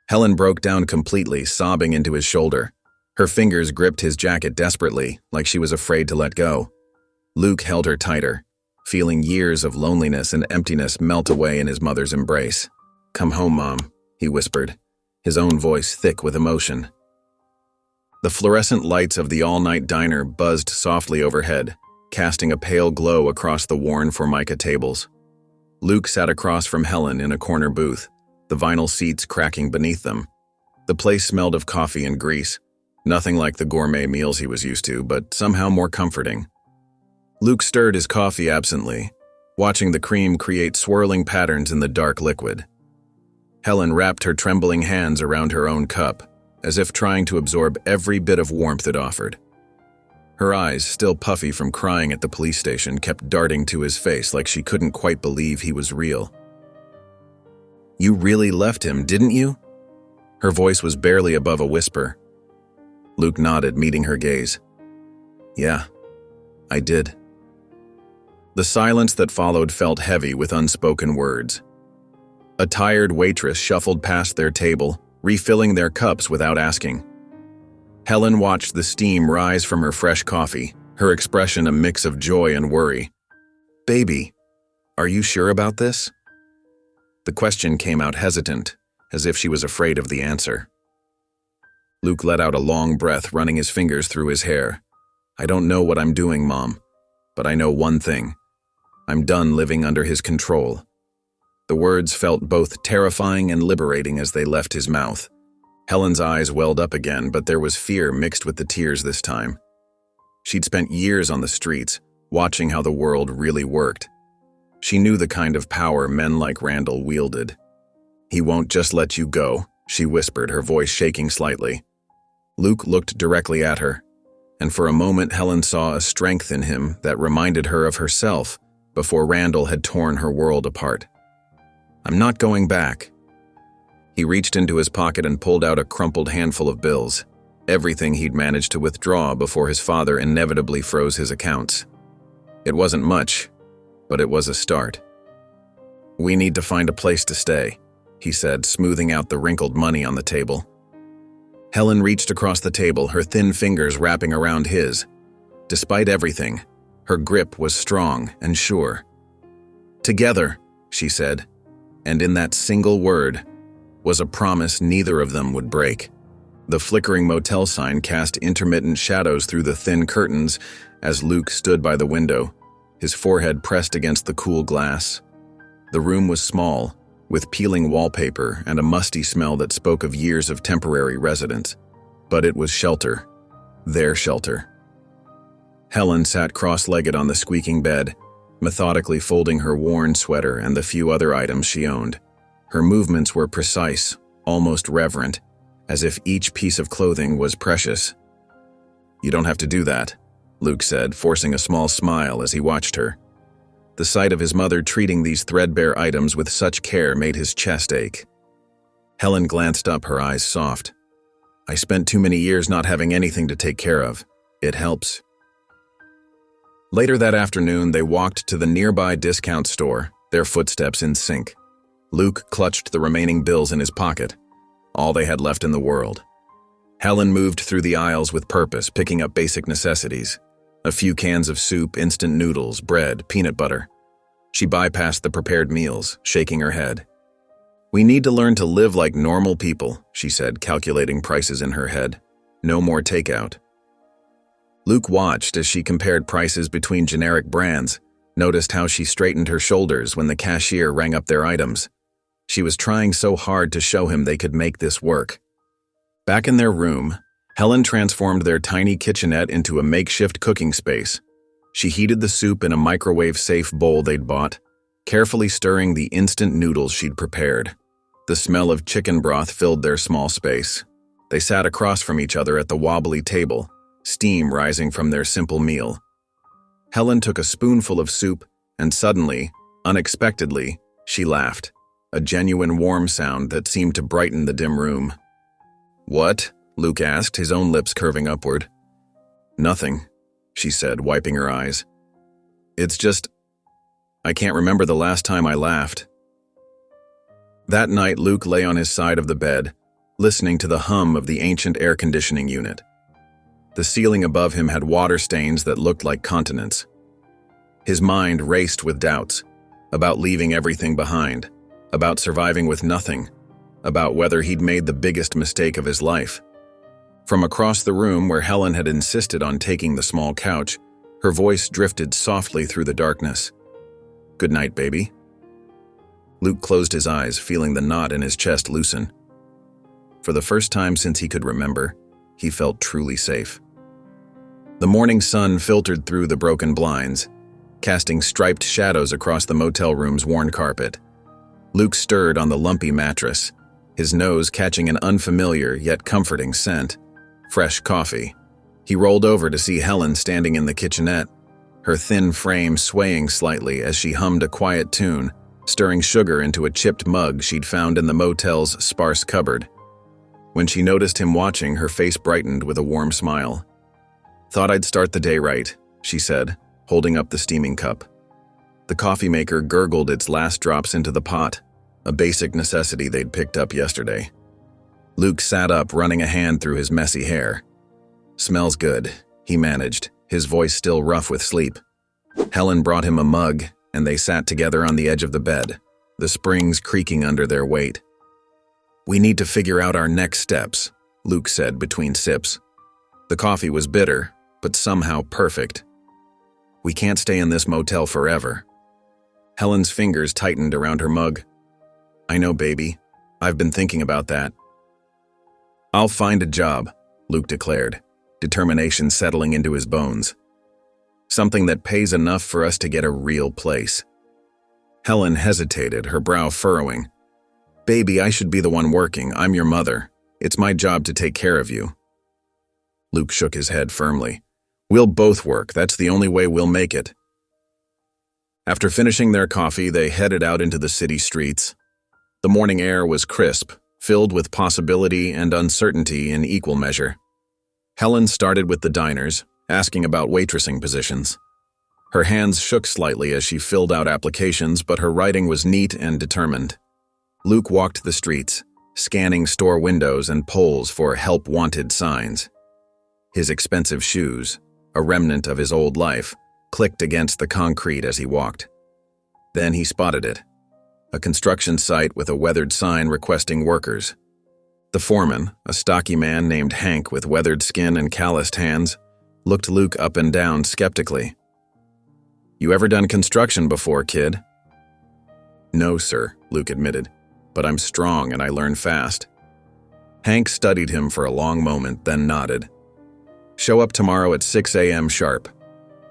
Helen broke down completely, sobbing into his shoulder. Her fingers gripped his jacket desperately, like she was afraid to let go. Luke held her tighter, feeling years of loneliness and emptiness melt away in his mother's embrace. "Come home, Mom," he whispered, his own voice thick with emotion. The fluorescent lights of the all-night diner buzzed softly overhead, casting a pale glow across the worn Formica tables. Luke sat across from Helen in a corner booth, the vinyl seats cracking beneath them. The place smelled of coffee and grease, nothing like the gourmet meals he was used to, but somehow more comforting. Luke stirred his coffee absently, watching the cream create swirling patterns in the dark liquid. Helen wrapped her trembling hands around her own cup, as if trying to absorb every bit of warmth it offered. Her eyes, still puffy from crying at the police station, kept darting to his face like she couldn't quite believe he was real. "You really left him, didn't you?" Her voice was barely above a whisper. Luke nodded, meeting her gaze. "Yeah, I did." The silence that followed felt heavy with unspoken words. A tired waitress shuffled past their table, refilling their cups without asking. Helen watched the steam rise from her fresh coffee, her expression a mix of joy and worry. "Baby, are you sure about this?" The question came out hesitant, as if she was afraid of the answer. Luke let out a long breath, running his fingers through his hair. "I don't know what I'm doing, Mom, but I know one thing. I'm done living under his control." The words felt both terrifying and liberating as they left his mouth. Helen's eyes welled up again, but there was fear mixed with the tears this time. She'd spent years on the streets, watching how the world really worked. She knew the kind of power men like Randall wielded. "He won't just let you go," she whispered, her voice shaking slightly. Luke looked directly at her, and for a moment Helen saw a strength in him that reminded her of herself before Randall had torn her world apart. "I'm not going back." He reached into his pocket and pulled out a crumpled handful of bills, everything he'd managed to withdraw before his father inevitably froze his accounts. It wasn't much, but it was a start. "We need to find a place to stay," he said, smoothing out the wrinkled money on the table. Helen reached across the table, her thin fingers wrapping around his. Despite everything, her grip was strong and sure. "Together," she said, and in that single word was a promise neither of them would break. The flickering motel sign cast intermittent shadows through the thin curtains as Luke stood by the window, his forehead pressed against the cool glass. The room was small, with peeling wallpaper and a musty smell that spoke of years of temporary residence. But it was shelter, their shelter. Helen sat cross-legged on the squeaking bed, methodically folding her worn sweater and the few other items she owned. Her movements were precise, almost reverent, as if each piece of clothing was precious. "You don't have to do that," Luke said, forcing a small smile as he watched her. The sight of his mother treating these threadbare items with such care made his chest ache. Helen glanced up, her eyes soft. "I spent too many years not having anything to take care of. It helps." Later that afternoon, they walked to the nearby discount store, their footsteps in sync. Luke clutched the remaining bills in his pocket, all they had left in the world. Helen moved through the aisles with purpose, picking up basic necessities. A few cans of soup, instant noodles, bread, peanut butter. She bypassed the prepared meals, shaking her head. "We need to learn to live like normal people," she said, calculating prices in her head. "No more takeout." Luke watched as she compared prices between generic brands, noticed how she straightened her shoulders when the cashier rang up their items. She was trying so hard to show him they could make this work. Back in their room, Helen transformed their tiny kitchenette into a makeshift cooking space. She heated the soup in a microwave-safe bowl they'd bought, carefully stirring the instant noodles she'd prepared. The smell of chicken broth filled their small space. They sat across from each other at the wobbly table, steam rising from their simple meal. Helen took a spoonful of soup, and suddenly, unexpectedly, she laughed, a genuine warm sound that seemed to brighten the dim room. "What?" Luke asked, his own lips curving upward. "Nothing," she said, wiping her eyes. "It's just, I can't remember the last time I laughed." That night, Luke lay on his side of the bed, listening to the hum of the ancient air conditioning unit. The ceiling above him had water stains that looked like continents. His mind raced with doubts, about leaving everything behind, about surviving with nothing, about whether he'd made the biggest mistake of his life. From across the room where Helen had insisted on taking the small couch, her voice drifted softly through the darkness. "Good night, baby." Luke closed his eyes, feeling the knot in his chest loosen. For the first time since he could remember, he felt truly safe. The morning sun filtered through the broken blinds, casting striped shadows across the motel room's worn carpet. Luke stirred on the lumpy mattress, his nose catching an unfamiliar yet comforting scent. Fresh coffee. He rolled over to see Helen standing in the kitchenette, her thin frame swaying slightly as she hummed a quiet tune, stirring sugar into a chipped mug she'd found in the motel's sparse cupboard. When she noticed him watching, her face brightened with a warm smile. "Thought I'd start the day right," she said, holding up the steaming cup. The coffee maker gurgled its last drops into the pot, a basic necessity they'd picked up yesterday. Luke sat up, running a hand through his messy hair. "Smells good," he managed, his voice still rough with sleep. Helen brought him a mug, and they sat together on the edge of the bed, the springs creaking under their weight. "We need to figure out our next steps," Luke said between sips. The coffee was bitter, but somehow perfect. "We can't stay in this motel forever." Helen's fingers tightened around her mug. "I know, baby. I've been thinking about that." "I'll find a job," Luke declared, determination settling into his bones. "Something that pays enough for us to get a real place." Helen hesitated, her brow furrowing. "Baby, I should be the one working. I'm your mother. It's my job to take care of you." Luke shook his head firmly. "We'll both work. That's the only way we'll make it." After finishing their coffee, they headed out into the city streets. The morning air was crisp, filled with possibility and uncertainty in equal measure. Helen started with the diners, asking about waitressing positions. Her hands shook slightly as she filled out applications, but her writing was neat and determined. Luke walked the streets, scanning store windows and poles for help-wanted signs. His expensive shoes, a remnant of his old life, clicked against the concrete as he walked. Then he spotted it, a construction site with a weathered sign requesting workers. The foreman, a stocky man named Hank with weathered skin and calloused hands, looked Luke up and down skeptically. "You ever done construction before, kid?" "No, sir," Luke admitted, "but I'm strong and I learn fast." Hank studied him for a long moment, then nodded. "Show up tomorrow at 6 a.m. sharp.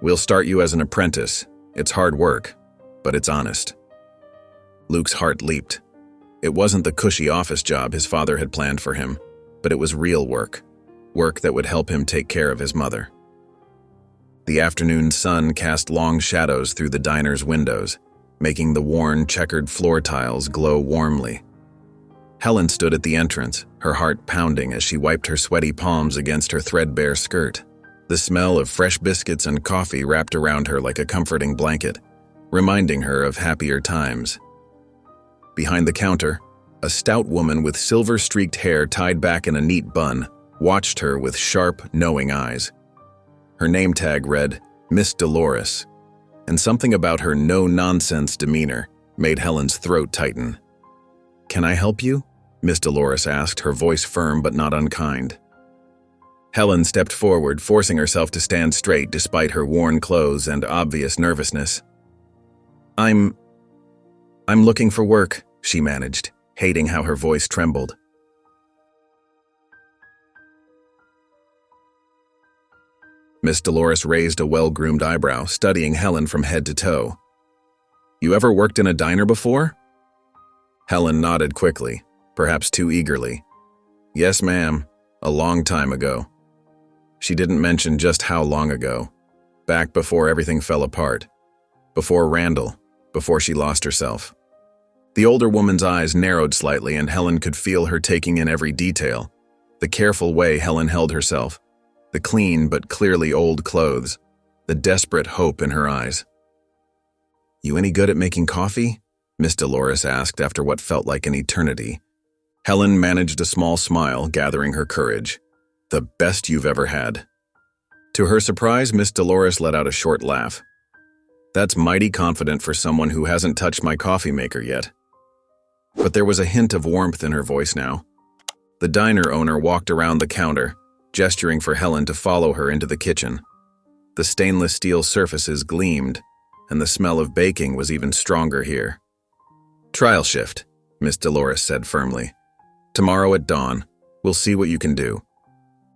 We'll start you as an apprentice. It's hard work, but it's honest." Luke's heart leaped. It wasn't the cushy office job his father had planned for him, but it was real work, work that would help him take care of his mother. The afternoon sun cast long shadows through the diner's windows, making the worn, checkered floor tiles glow warmly. Helen stood at the entrance, her heart pounding as she wiped her sweaty palms against her threadbare skirt. The smell of fresh biscuits and coffee wrapped around her like a comforting blanket, reminding her of happier times. Behind the counter, a stout woman with silver-streaked hair tied back in a neat bun watched her with sharp, knowing eyes. Her name tag read, Miss Dolores, and something about her no-nonsense demeanor made Helen's throat tighten. "Can I help you?" Miss Dolores asked, her voice firm but not unkind. Helen stepped forward, forcing herself to stand straight despite her worn clothes and obvious nervousness. I'm looking for work," she managed, hating how her voice trembled. Miss Dolores raised a well-groomed eyebrow, studying Helen from head to toe. "You ever worked in a diner before?" Helen nodded quickly, perhaps too eagerly. "Yes, ma'am, a long time ago." She didn't mention just how long ago, back before everything fell apart, before Randall, before she lost herself. The older woman's eyes narrowed slightly and Helen could feel her taking in every detail, the careful way Helen held herself, the clean but clearly old clothes, the desperate hope in her eyes. "You any good at making coffee?" Miss Dolores asked after what felt like an eternity. Helen managed a small smile, gathering her courage. "The best you've ever had." To her surprise, Miss Dolores let out a short laugh. "That's mighty confident for someone who hasn't touched my coffee maker yet." But there was a hint of warmth in her voice now. The diner owner walked around the counter, gesturing for Helen to follow her into the kitchen. The stainless steel surfaces gleamed, and the smell of baking was even stronger here. "Trial shift," Miss Dolores said firmly. "Tomorrow at dawn. We'll see what you can do."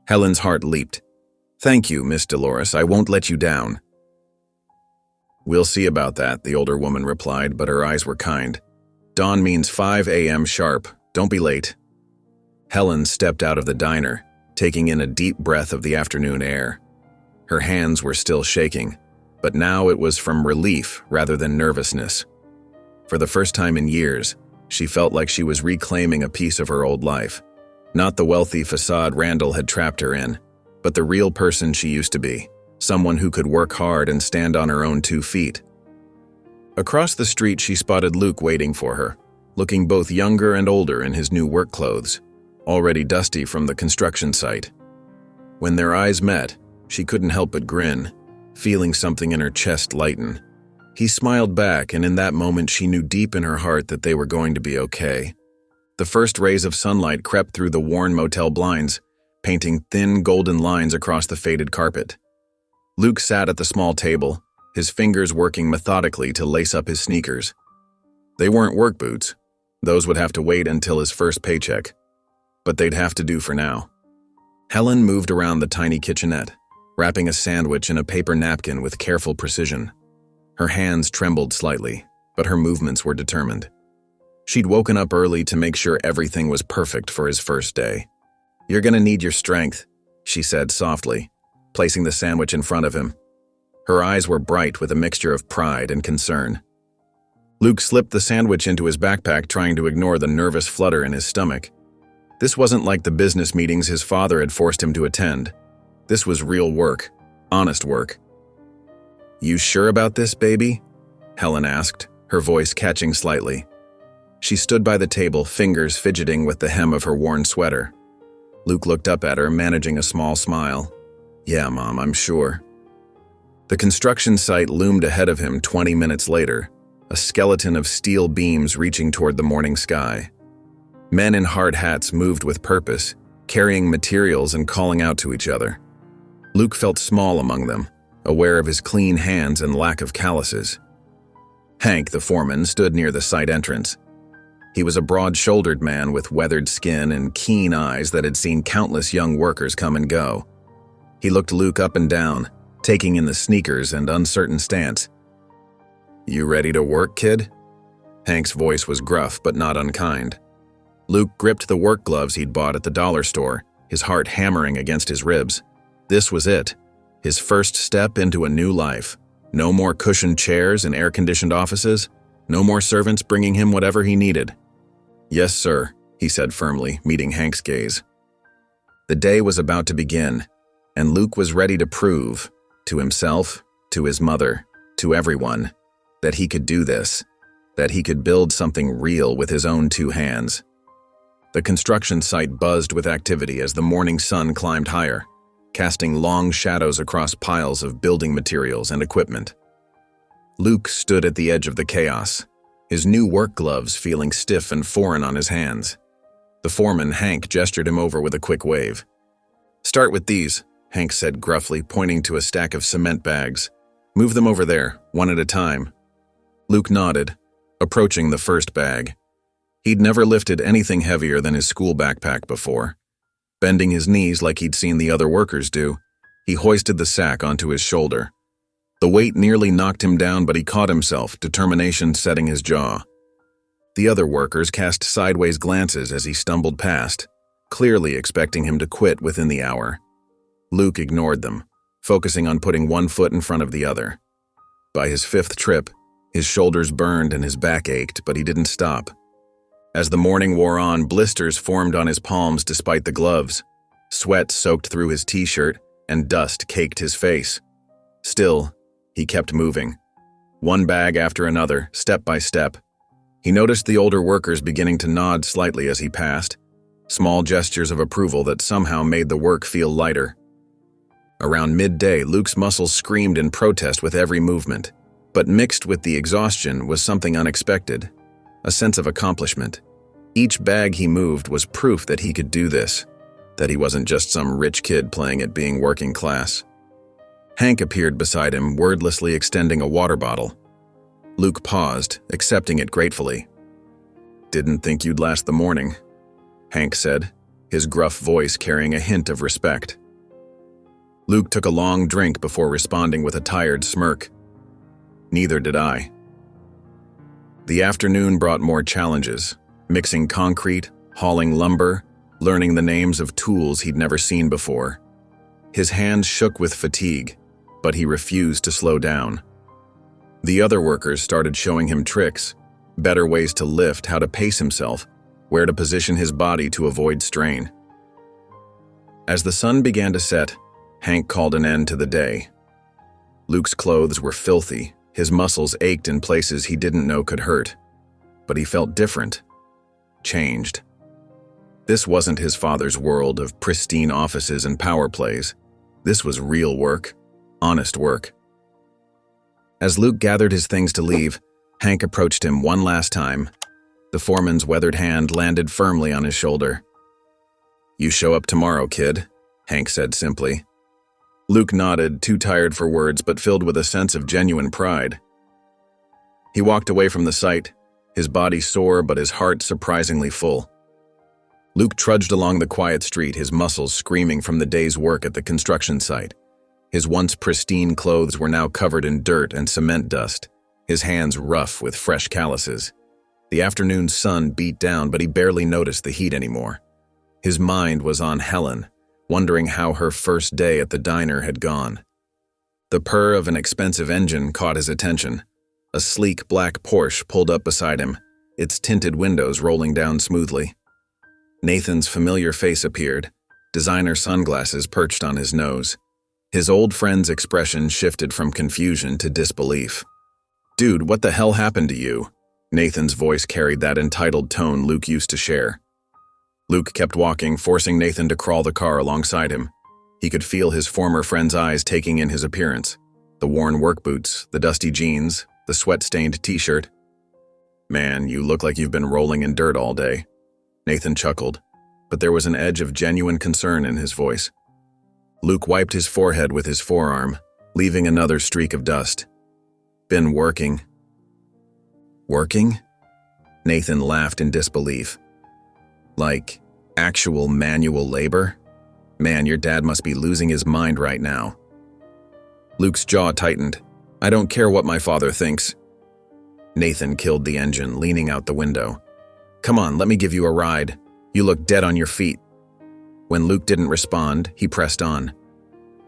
Helen's heart leaped. "Thank you, Miss Dolores. I won't let you down." "We'll see about that," the older woman replied, but her eyes were kind. "Dawn means 5 a.m. sharp. Don't be late." Helen stepped out of the diner, taking in a deep breath of the afternoon air. Her hands were still shaking, but now it was from relief rather than nervousness. For the first time in years, she felt like she was reclaiming a piece of her old life. Not the wealthy facade Randall had trapped her in, but the real person she used to be, someone who could work hard and stand on her own 2 feet. Across the street, she spotted Luke waiting for her, looking both younger and older in his new work clothes, already dusty from the construction site. When their eyes met, she couldn't help but grin, feeling something in her chest lighten. He smiled back, and in that moment she knew deep in her heart that they were going to be okay. The first rays of sunlight crept through the worn motel blinds, painting thin golden lines across the faded carpet. Luke sat at the small table, his fingers working methodically to lace up his sneakers. They weren't work boots. Those would have to wait until his first paycheck. But they'd have to do for now. Helen moved around the tiny kitchenette, wrapping a sandwich in a paper napkin with careful precision. Her hands trembled slightly, but her movements were determined. She'd woken up early to make sure everything was perfect for his first day. "You're gonna need your strength," she said softly, placing the sandwich in front of him. Her eyes were bright with a mixture of pride and concern. Luke slipped the sandwich into his backpack, trying to ignore the nervous flutter in his stomach. This wasn't like the business meetings his father had forced him to attend. This was real work, honest work. "You sure about this, baby?" Helen asked, her voice catching slightly. She stood by the table, fingers fidgeting with the hem of her worn sweater. Luke looked up at her, managing a small smile. "Yeah, Mom, I'm sure." The construction site loomed ahead of him 20 minutes later, a skeleton of steel beams reaching toward the morning sky. Men in hard hats moved with purpose, carrying materials and calling out to each other. Luke felt small among them, aware of his clean hands and lack of calluses. Hank, the foreman, stood near the site entrance. He was a broad-shouldered man with weathered skin and keen eyes that had seen countless young workers come and go. He looked Luke up and down, taking in the sneakers and uncertain stance. "You ready to work, kid?" Hank's voice was gruff but not unkind. Luke gripped the work gloves he'd bought at the dollar store, his heart hammering against his ribs. This was it, his first step into a new life. No more cushioned chairs in air-conditioned offices, no more servants bringing him whatever he needed. "Yes, sir," he said firmly, meeting Hank's gaze. The day was about to begin, and Luke was ready to prove, to himself, to his mother, to everyone, that he could do this, that he could build something real with his own 2 hands. The construction site buzzed with activity as the morning sun climbed higher, casting long shadows across piles of building materials and equipment. Luke stood at the edge of the chaos, his new work gloves feeling stiff and foreign on his hands. The foreman, Hank, gestured him over with a quick wave. "Start with these," Hank said gruffly, pointing to a stack of cement bags. "Move them over there, one at a time." Luke nodded, approaching the first bag. He'd never lifted anything heavier than his school backpack before. Bending his knees like he'd seen the other workers do, he hoisted the sack onto his shoulder. The weight nearly knocked him down, but he caught himself, determination setting his jaw. The other workers cast sideways glances as he stumbled past, clearly expecting him to quit within the hour. Luke ignored them, focusing on putting one foot in front of the other. By his 5th trip, his shoulders burned and his back ached, but he didn't stop. As the morning wore on, blisters formed on his palms despite the gloves. Sweat soaked through his t-shirt, and dust caked his face. Still, he kept moving. One bag after another, step by step. He noticed the older workers beginning to nod slightly as he passed, small gestures of approval that somehow made the work feel lighter. Around midday, Luke's muscles screamed in protest with every movement, but mixed with the exhaustion was something unexpected, a sense of accomplishment. Each bag he moved was proof that he could do this, that he wasn't just some rich kid playing at being working class. Hank appeared beside him, wordlessly extending a water bottle. Luke paused, accepting it gratefully. "Didn't think you'd last the morning," Hank said, his gruff voice carrying a hint of respect. Luke took a long drink before responding with a tired smirk. "Neither did I." The afternoon brought more challenges, mixing concrete, hauling lumber, learning the names of tools he'd never seen before. His hands shook with fatigue, but he refused to slow down. The other workers started showing him tricks, better ways to lift, how to pace himself, where to position his body to avoid strain. As the sun began to set, Hank called an end to the day. Luke's clothes were filthy, his muscles ached in places he didn't know could hurt, but he felt different, changed. This wasn't his father's world of pristine offices and power plays. This was real work, honest work. As Luke gathered his things to leave, Hank approached him one last time. The foreman's weathered hand landed firmly on his shoulder. "You show up tomorrow, kid," Hank said simply. Luke nodded, too tired for words but filled with a sense of genuine pride. He walked away from the site, his body sore but his heart surprisingly full. Luke trudged along the quiet street, his muscles screaming from the day's work at the construction site. His once pristine clothes were now covered in dirt and cement dust, his hands rough with fresh calluses. The afternoon sun beat down, but he barely noticed the heat anymore. His mind was on Helen, wondering how her first day at the diner had gone. The purr of an expensive engine caught his attention. A sleek black Porsche pulled up beside him, its tinted windows rolling down smoothly. Nathan's familiar face appeared, designer sunglasses perched on his nose. His old friend's expression shifted from confusion to disbelief. "Dude, what the hell happened to you?" Nathan's voice carried that entitled tone Luke used to share. Luke kept walking, forcing Nathan to crawl the car alongside him. He could feel his former friend's eyes taking in his appearance. The worn work boots, the dusty jeans, the sweat-stained t-shirt. "Man, you look like you've been rolling in dirt all day." Nathan chuckled, but there was an edge of genuine concern in his voice. Luke wiped his forehead with his forearm, leaving another streak of dust. "Been working." "Working?" Nathan laughed in disbelief. "Like, actual manual labor? Man, your dad must be losing his mind right now." Luke's jaw tightened. "I don't care what my father thinks." Nathan killed the engine, leaning out the window. "Come on, let me give you a ride. You look dead on your feet." When Luke didn't respond, he pressed on.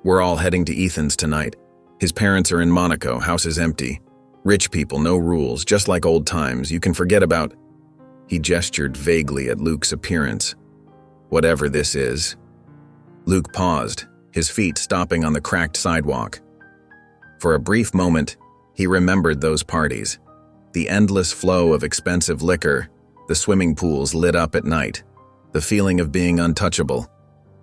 "We're all heading to Ethan's tonight. His parents are in Monaco, house is empty. Rich people, no rules, just like old times. You can forget about—" He gestured vaguely at Luke's appearance. "Whatever this is." Luke paused, his feet stopping on the cracked sidewalk. For a brief moment, he remembered those parties. The endless flow of expensive liquor, the swimming pools lit up at night, the feeling of being untouchable.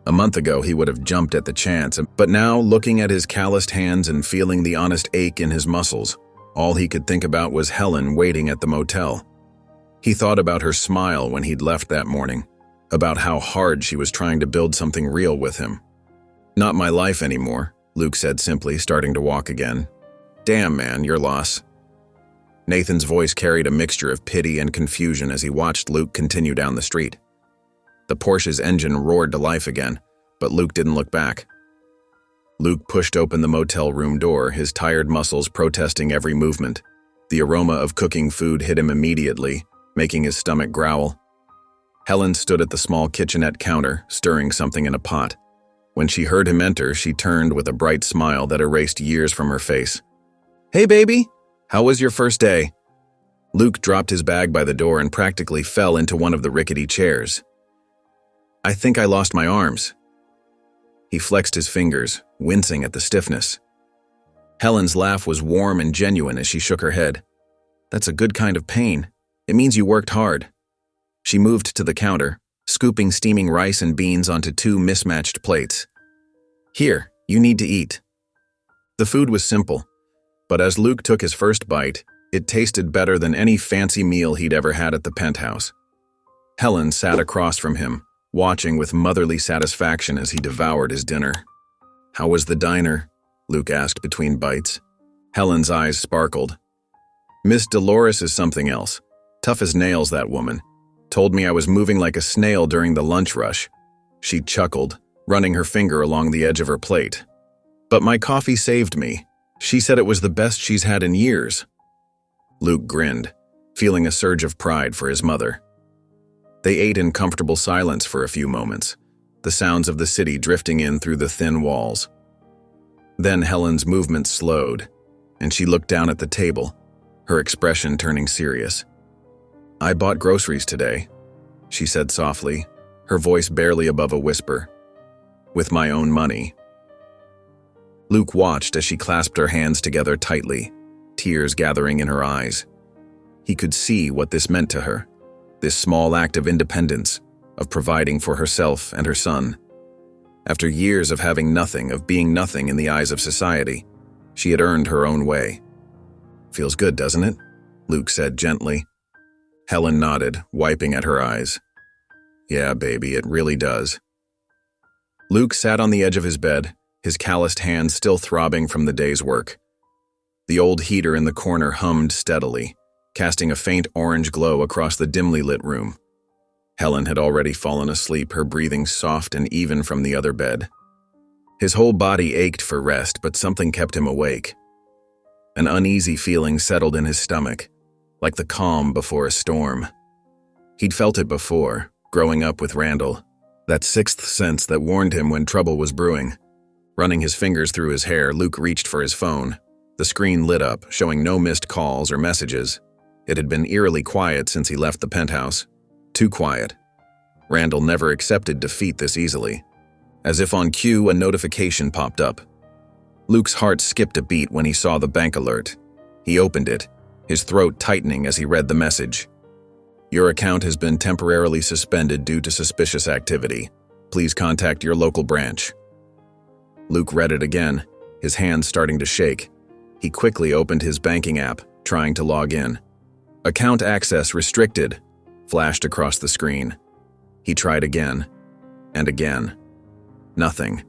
A month ago, he would have jumped at the chance, but now, looking at his calloused hands and feeling the honest ache in his muscles, all he could think about was Helen waiting at the motel. He thought about her smile when he'd left that morning, about how hard she was trying to build something real with him. "Not my life anymore," Luke said simply, starting to walk again. "Damn, man, your loss." Nathan's voice carried a mixture of pity and confusion as he watched Luke continue down the street. The Porsche's engine roared to life again, but Luke didn't look back. Luke pushed open the motel room door, his tired muscles protesting every movement. The aroma of cooking food hit him immediately, making his stomach growl. Helen stood at the small kitchenette counter, stirring something in a pot. When she heard him enter, she turned with a bright smile that erased years from her face. "Hey, baby! How was your first day?" Luke dropped his bag by the door and practically fell into one of the rickety chairs. "I think I lost my arms." He flexed his fingers, wincing at the stiffness. Helen's laugh was warm and genuine as she shook her head. "That's a good kind of pain. It means you worked hard." She moved to the counter, scooping steaming rice and beans onto two mismatched plates. "Here, you need to eat." The food was simple, but as Luke took his first bite, it tasted better than any fancy meal he'd ever had at the penthouse. Helen sat across from him, watching with motherly satisfaction as he devoured his dinner. "How was the diner?" Luke asked between bites. Helen's eyes sparkled. "Miss Dolores is something else. Tough as nails, that woman. Told me I was moving like a snail during the lunch rush." She chuckled, running her finger along the edge of her plate. "But my coffee saved me. She said it was the best she's had in years." Luke grinned, feeling a surge of pride for his mother. They ate in comfortable silence for a few moments, the sounds of the city drifting in through the thin walls. Then Helen's movement slowed, and she looked down at the table, her expression turning serious. "I bought groceries today," she said softly, her voice barely above a whisper. "With my own money." Luke watched as she clasped her hands together tightly, tears gathering in her eyes. He could see what this meant to her, this small act of independence, of providing for herself and her son. After years of having nothing, of being nothing in the eyes of society, she had earned her own way. "Feels good, doesn't it?" Luke said gently. Helen nodded, wiping at her eyes. "Yeah, baby, it really does." Luke sat on the edge of his bed, his calloused hands still throbbing from the day's work. The old heater in the corner hummed steadily, casting a faint orange glow across the dimly lit room. Helen had already fallen asleep, her breathing soft and even from the other bed. His whole body ached for rest, but something kept him awake. An uneasy feeling settled in his stomach, like the calm before a storm. He'd felt it before, growing up with Randall, that sixth sense that warned him when trouble was brewing. Running his fingers through his hair, Luke reached for his phone. The screen lit up, showing no missed calls or messages. It had been eerily quiet since he left the penthouse. Too quiet. Randall never accepted defeat this easily. As if on cue, a notification popped up. Luke's heart skipped a beat when he saw the bank alert. He opened it, his throat tightening as he read the message. "Your account has been temporarily suspended due to suspicious activity. Please contact your local branch." Luke read it again, his hands starting to shake. He quickly opened his banking app, trying to log in. "Account access restricted," flashed across the screen. He tried again, and again. Nothing.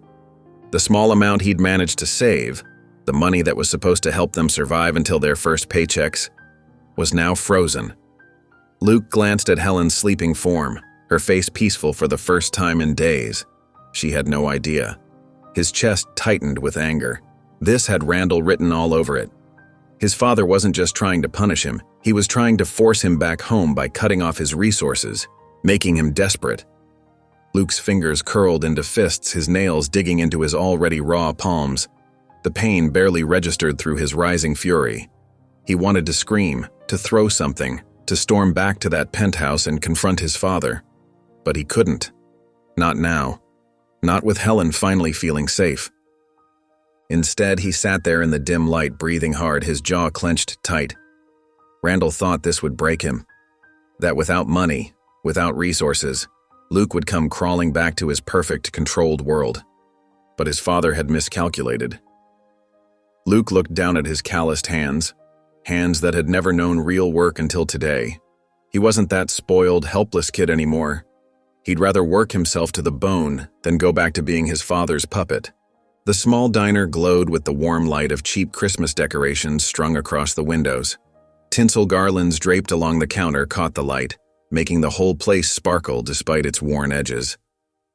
The small amount he'd managed to save, the money that was supposed to help them survive until their first paychecks, was now frozen. Luke glanced at Helen's sleeping form, her face peaceful for the first time in days. She had no idea. His chest tightened with anger. This had Randall written all over it. His father wasn't just trying to punish him, he was trying to force him back home by cutting off his resources, making him desperate. Luke's fingers curled into fists, his nails digging into his already raw palms. The pain barely registered through his rising fury. He wanted to scream, to throw something, to storm back to that penthouse and confront his father. But he couldn't. Not now. Not with Helen finally feeling safe. Instead, he sat there in the dim light, breathing hard, his jaw clenched tight. Randall thought this would break him. That without money, without resources, Luke would come crawling back to his perfect, controlled world. But his father had miscalculated. Luke looked down at his calloused hands, hands that had never known real work until today. He wasn't that spoiled, helpless kid anymore. He'd rather work himself to the bone than go back to being his father's puppet. The small diner glowed with the warm light of cheap Christmas decorations strung across the windows. Tinsel garlands draped along the counter caught the light, making the whole place sparkle despite its worn edges.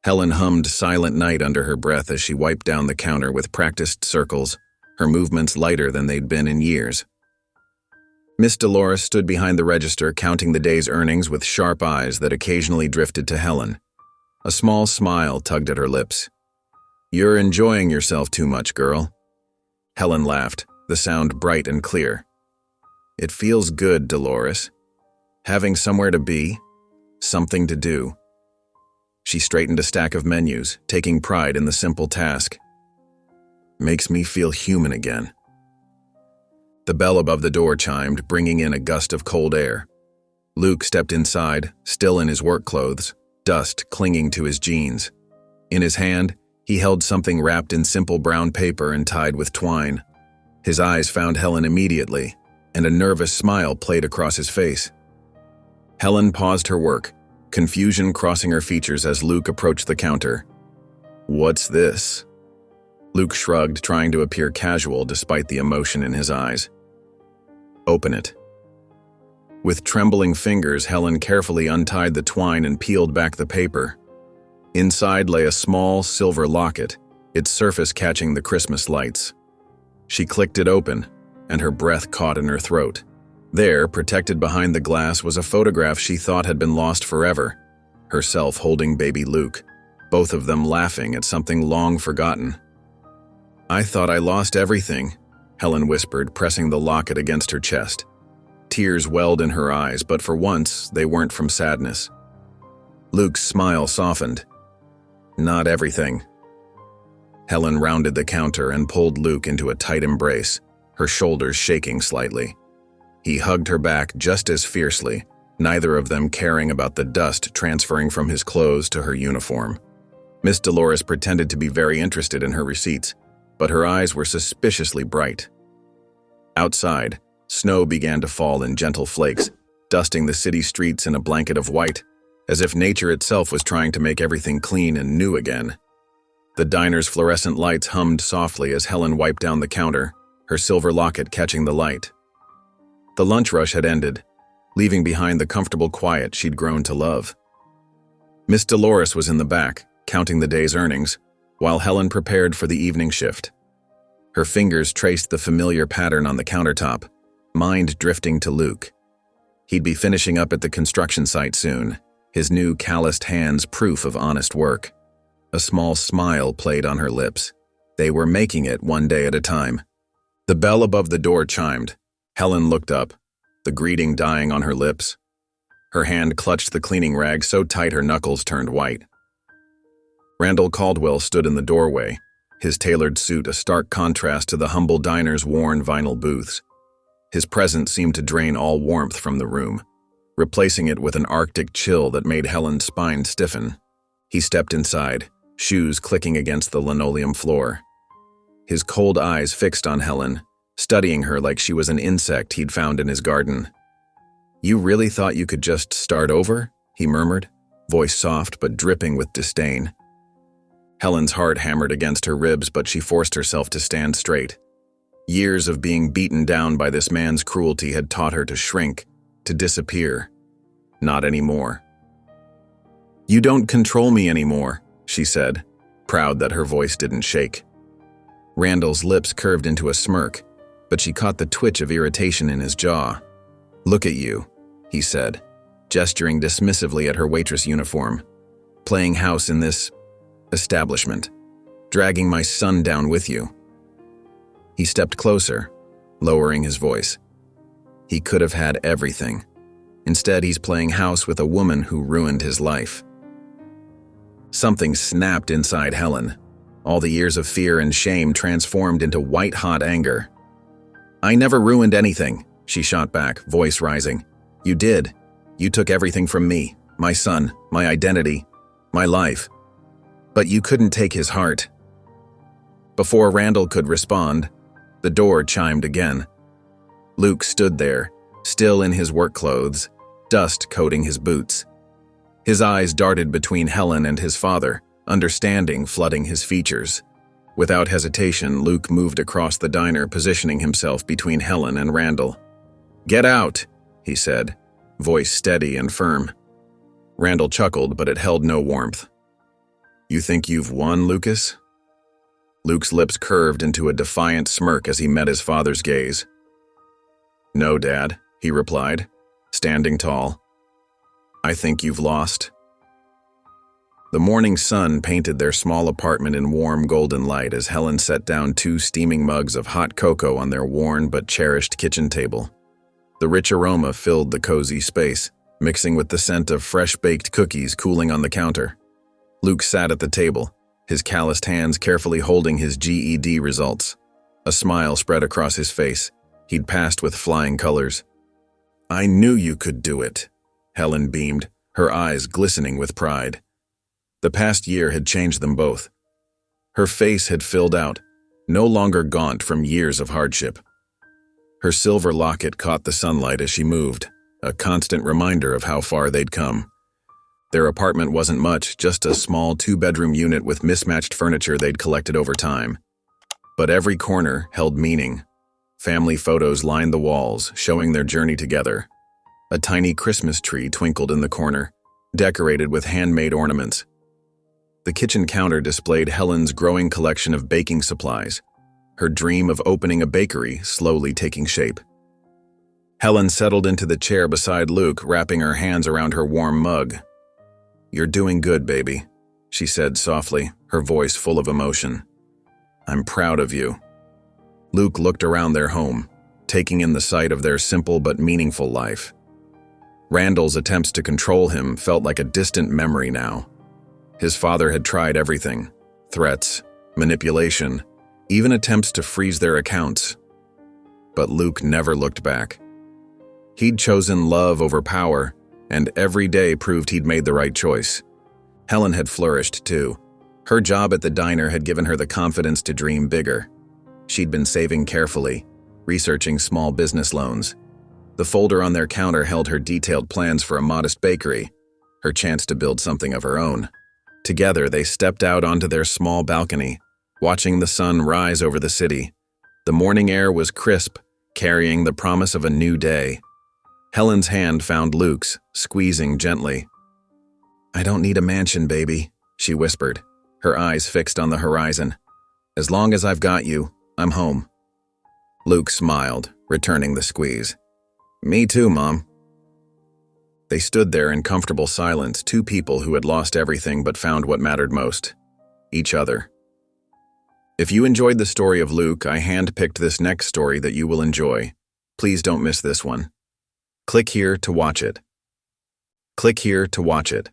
Helen hummed Silent Night under her breath as she wiped down the counter with practiced circles, her movements lighter than they'd been in years. Miss Dolores stood behind the register, counting the day's earnings with sharp eyes that occasionally drifted to Helen. A small smile tugged at her lips. "You're enjoying yourself too much, girl." Helen laughed, the sound bright and clear. "It feels good, Dolores. Having somewhere to be, something to do." She straightened a stack of menus, taking pride in the simple task. "Makes me feel human again." The bell above the door chimed, bringing in a gust of cold air. Luke stepped inside, still in his work clothes, dust clinging to his jeans. In his hand, he held something wrapped in simple brown paper and tied with twine. His eyes found Helen immediately, and a nervous smile played across his face. Helen paused her work, confusion crossing her features as Luke approached the counter. "What's this?" Luke shrugged, trying to appear casual despite the emotion in his eyes. "Open it." With trembling fingers, Helen carefully untied the twine and peeled back the paper. Inside lay a small silver locket, its surface catching the Christmas lights. She clicked it open, and her breath caught in her throat. There, protected behind the glass, was a photograph she thought had been lost forever, herself holding baby Luke, both of them laughing at something long forgotten. "I thought I lost everything," Helen whispered, pressing the locket against her chest. Tears welled in her eyes, but for once, they weren't from sadness. Luke's smile softened. "Not everything." Helen rounded the counter and pulled Luke into a tight embrace, her shoulders shaking slightly. He hugged her back just as fiercely, neither of them caring about the dust transferring from his clothes to her uniform. Miss Dolores pretended to be very interested in her receipts, but her eyes were suspiciously bright. Outside, snow began to fall in gentle flakes, dusting the city streets in a blanket of white, as if nature itself was trying to make everything clean and new again. The diner's fluorescent lights hummed softly as Helen wiped down the counter, her silver locket catching the light. The lunch rush had ended, leaving behind the comfortable quiet she'd grown to love. Miss Dolores was in the back, counting the day's earnings, while Helen prepared for the evening shift. Her fingers traced the familiar pattern on the countertop, mind drifting to Luke. He'd be finishing up at the construction site soon, his new calloused hands proof of honest work. A small smile played on her lips. They were making it one day at a time. The bell above the door chimed. Helen looked up, the greeting dying on her lips. Her hand clutched the cleaning rag so tight her knuckles turned white. Randall Caldwell stood in the doorway, his tailored suit a stark contrast to the humble diner's worn vinyl booths. His presence seemed to drain all warmth from the room, replacing it with an arctic chill that made Helen's spine stiffen. He stepped inside, shoes clicking against the linoleum floor. His cold eyes fixed on Helen, studying her like she was an insect he'd found in his garden. "You really thought you could just start over?" he murmured, voice soft but dripping with disdain. Helen's heart hammered against her ribs, but she forced herself to stand straight. Years of being beaten down by this man's cruelty had taught her to shrink, to disappear. Not anymore. "You don't control me anymore," she said, proud that her voice didn't shake. Randall's lips curved into a smirk, but she caught the twitch of irritation in his jaw. "Look at you," he said, gesturing dismissively at her waitress uniform. "Playing house in this establishment, dragging my son down with you." He stepped closer, lowering his voice. He could have had everything. Instead, he's playing house with a woman who ruined his life. Something snapped inside Helen. All the years of fear and shame transformed into white-hot anger. "I never ruined anything," she shot back, voice rising. "You did. You took everything from me, my son, my identity, my life. But you couldn't take his heart." Before Randall could respond, the door chimed again. Luke stood there, still in his work clothes, dust coating his boots. His eyes darted between Helen and his father, understanding flooding his features. Without hesitation, Luke moved across the diner, positioning himself between Helen and Randall. "Get out," he said, voice steady and firm. Randall chuckled, but it held no warmth. "You think you've won, Lucas?" Luke's lips curved into a defiant smirk as he met his father's gaze. "No, Dad," he replied, standing tall. "I think you've lost." The morning sun painted their small apartment in warm golden light as Helen set down 2 steaming mugs of hot cocoa on their worn but cherished kitchen table. The rich aroma filled the cozy space, mixing with the scent of fresh-baked cookies cooling on the counter. Luke sat at the table, his calloused hands carefully holding his GED results. A smile spread across his face. He'd passed with flying colors. "I knew you could do it," Helen beamed, her eyes glistening with pride. The past year had changed them both. Her face had filled out, no longer gaunt from years of hardship. Her silver locket caught the sunlight as she moved, a constant reminder of how far they'd come. Their apartment wasn't much, just a small 2-bedroom unit with mismatched furniture they'd collected over time. But every corner held meaning. Family photos lined the walls, showing their journey together. A tiny Christmas tree twinkled in the corner, decorated with handmade ornaments. The kitchen counter displayed Helen's growing collection of baking supplies, her dream of opening a bakery slowly taking shape. Helen settled into the chair beside Luke, wrapping her hands around her warm mug. "You're doing good, baby," she said softly, her voice full of emotion. "I'm proud of you." Luke looked around their home, taking in the sight of their simple but meaningful life. Randall's attempts to control him felt like a distant memory now. His father had tried everything: threats, manipulation, even attempts to freeze their accounts. But Luke never looked back. He'd chosen love over power, and every day proved he'd made the right choice. Helen had flourished, too. Her job at the diner had given her the confidence to dream bigger. She'd been saving carefully, researching small business loans. The folder on their counter held her detailed plans for a modest bakery, her chance to build something of her own. Together, they stepped out onto their small balcony, watching the sun rise over the city. The morning air was crisp, carrying the promise of a new day. Helen's hand found Luke's, squeezing gently. "I don't need a mansion, baby," she whispered, her eyes fixed on the horizon. "As long as I've got you, I'm home." Luke smiled, returning the squeeze. "Me too, Mom." They stood there in comfortable silence, two people who had lost everything but found what mattered most: each other. If you enjoyed the story of Luke, I handpicked this next story that you will enjoy. Please don't miss this one. Click here to watch it. Click here to watch it.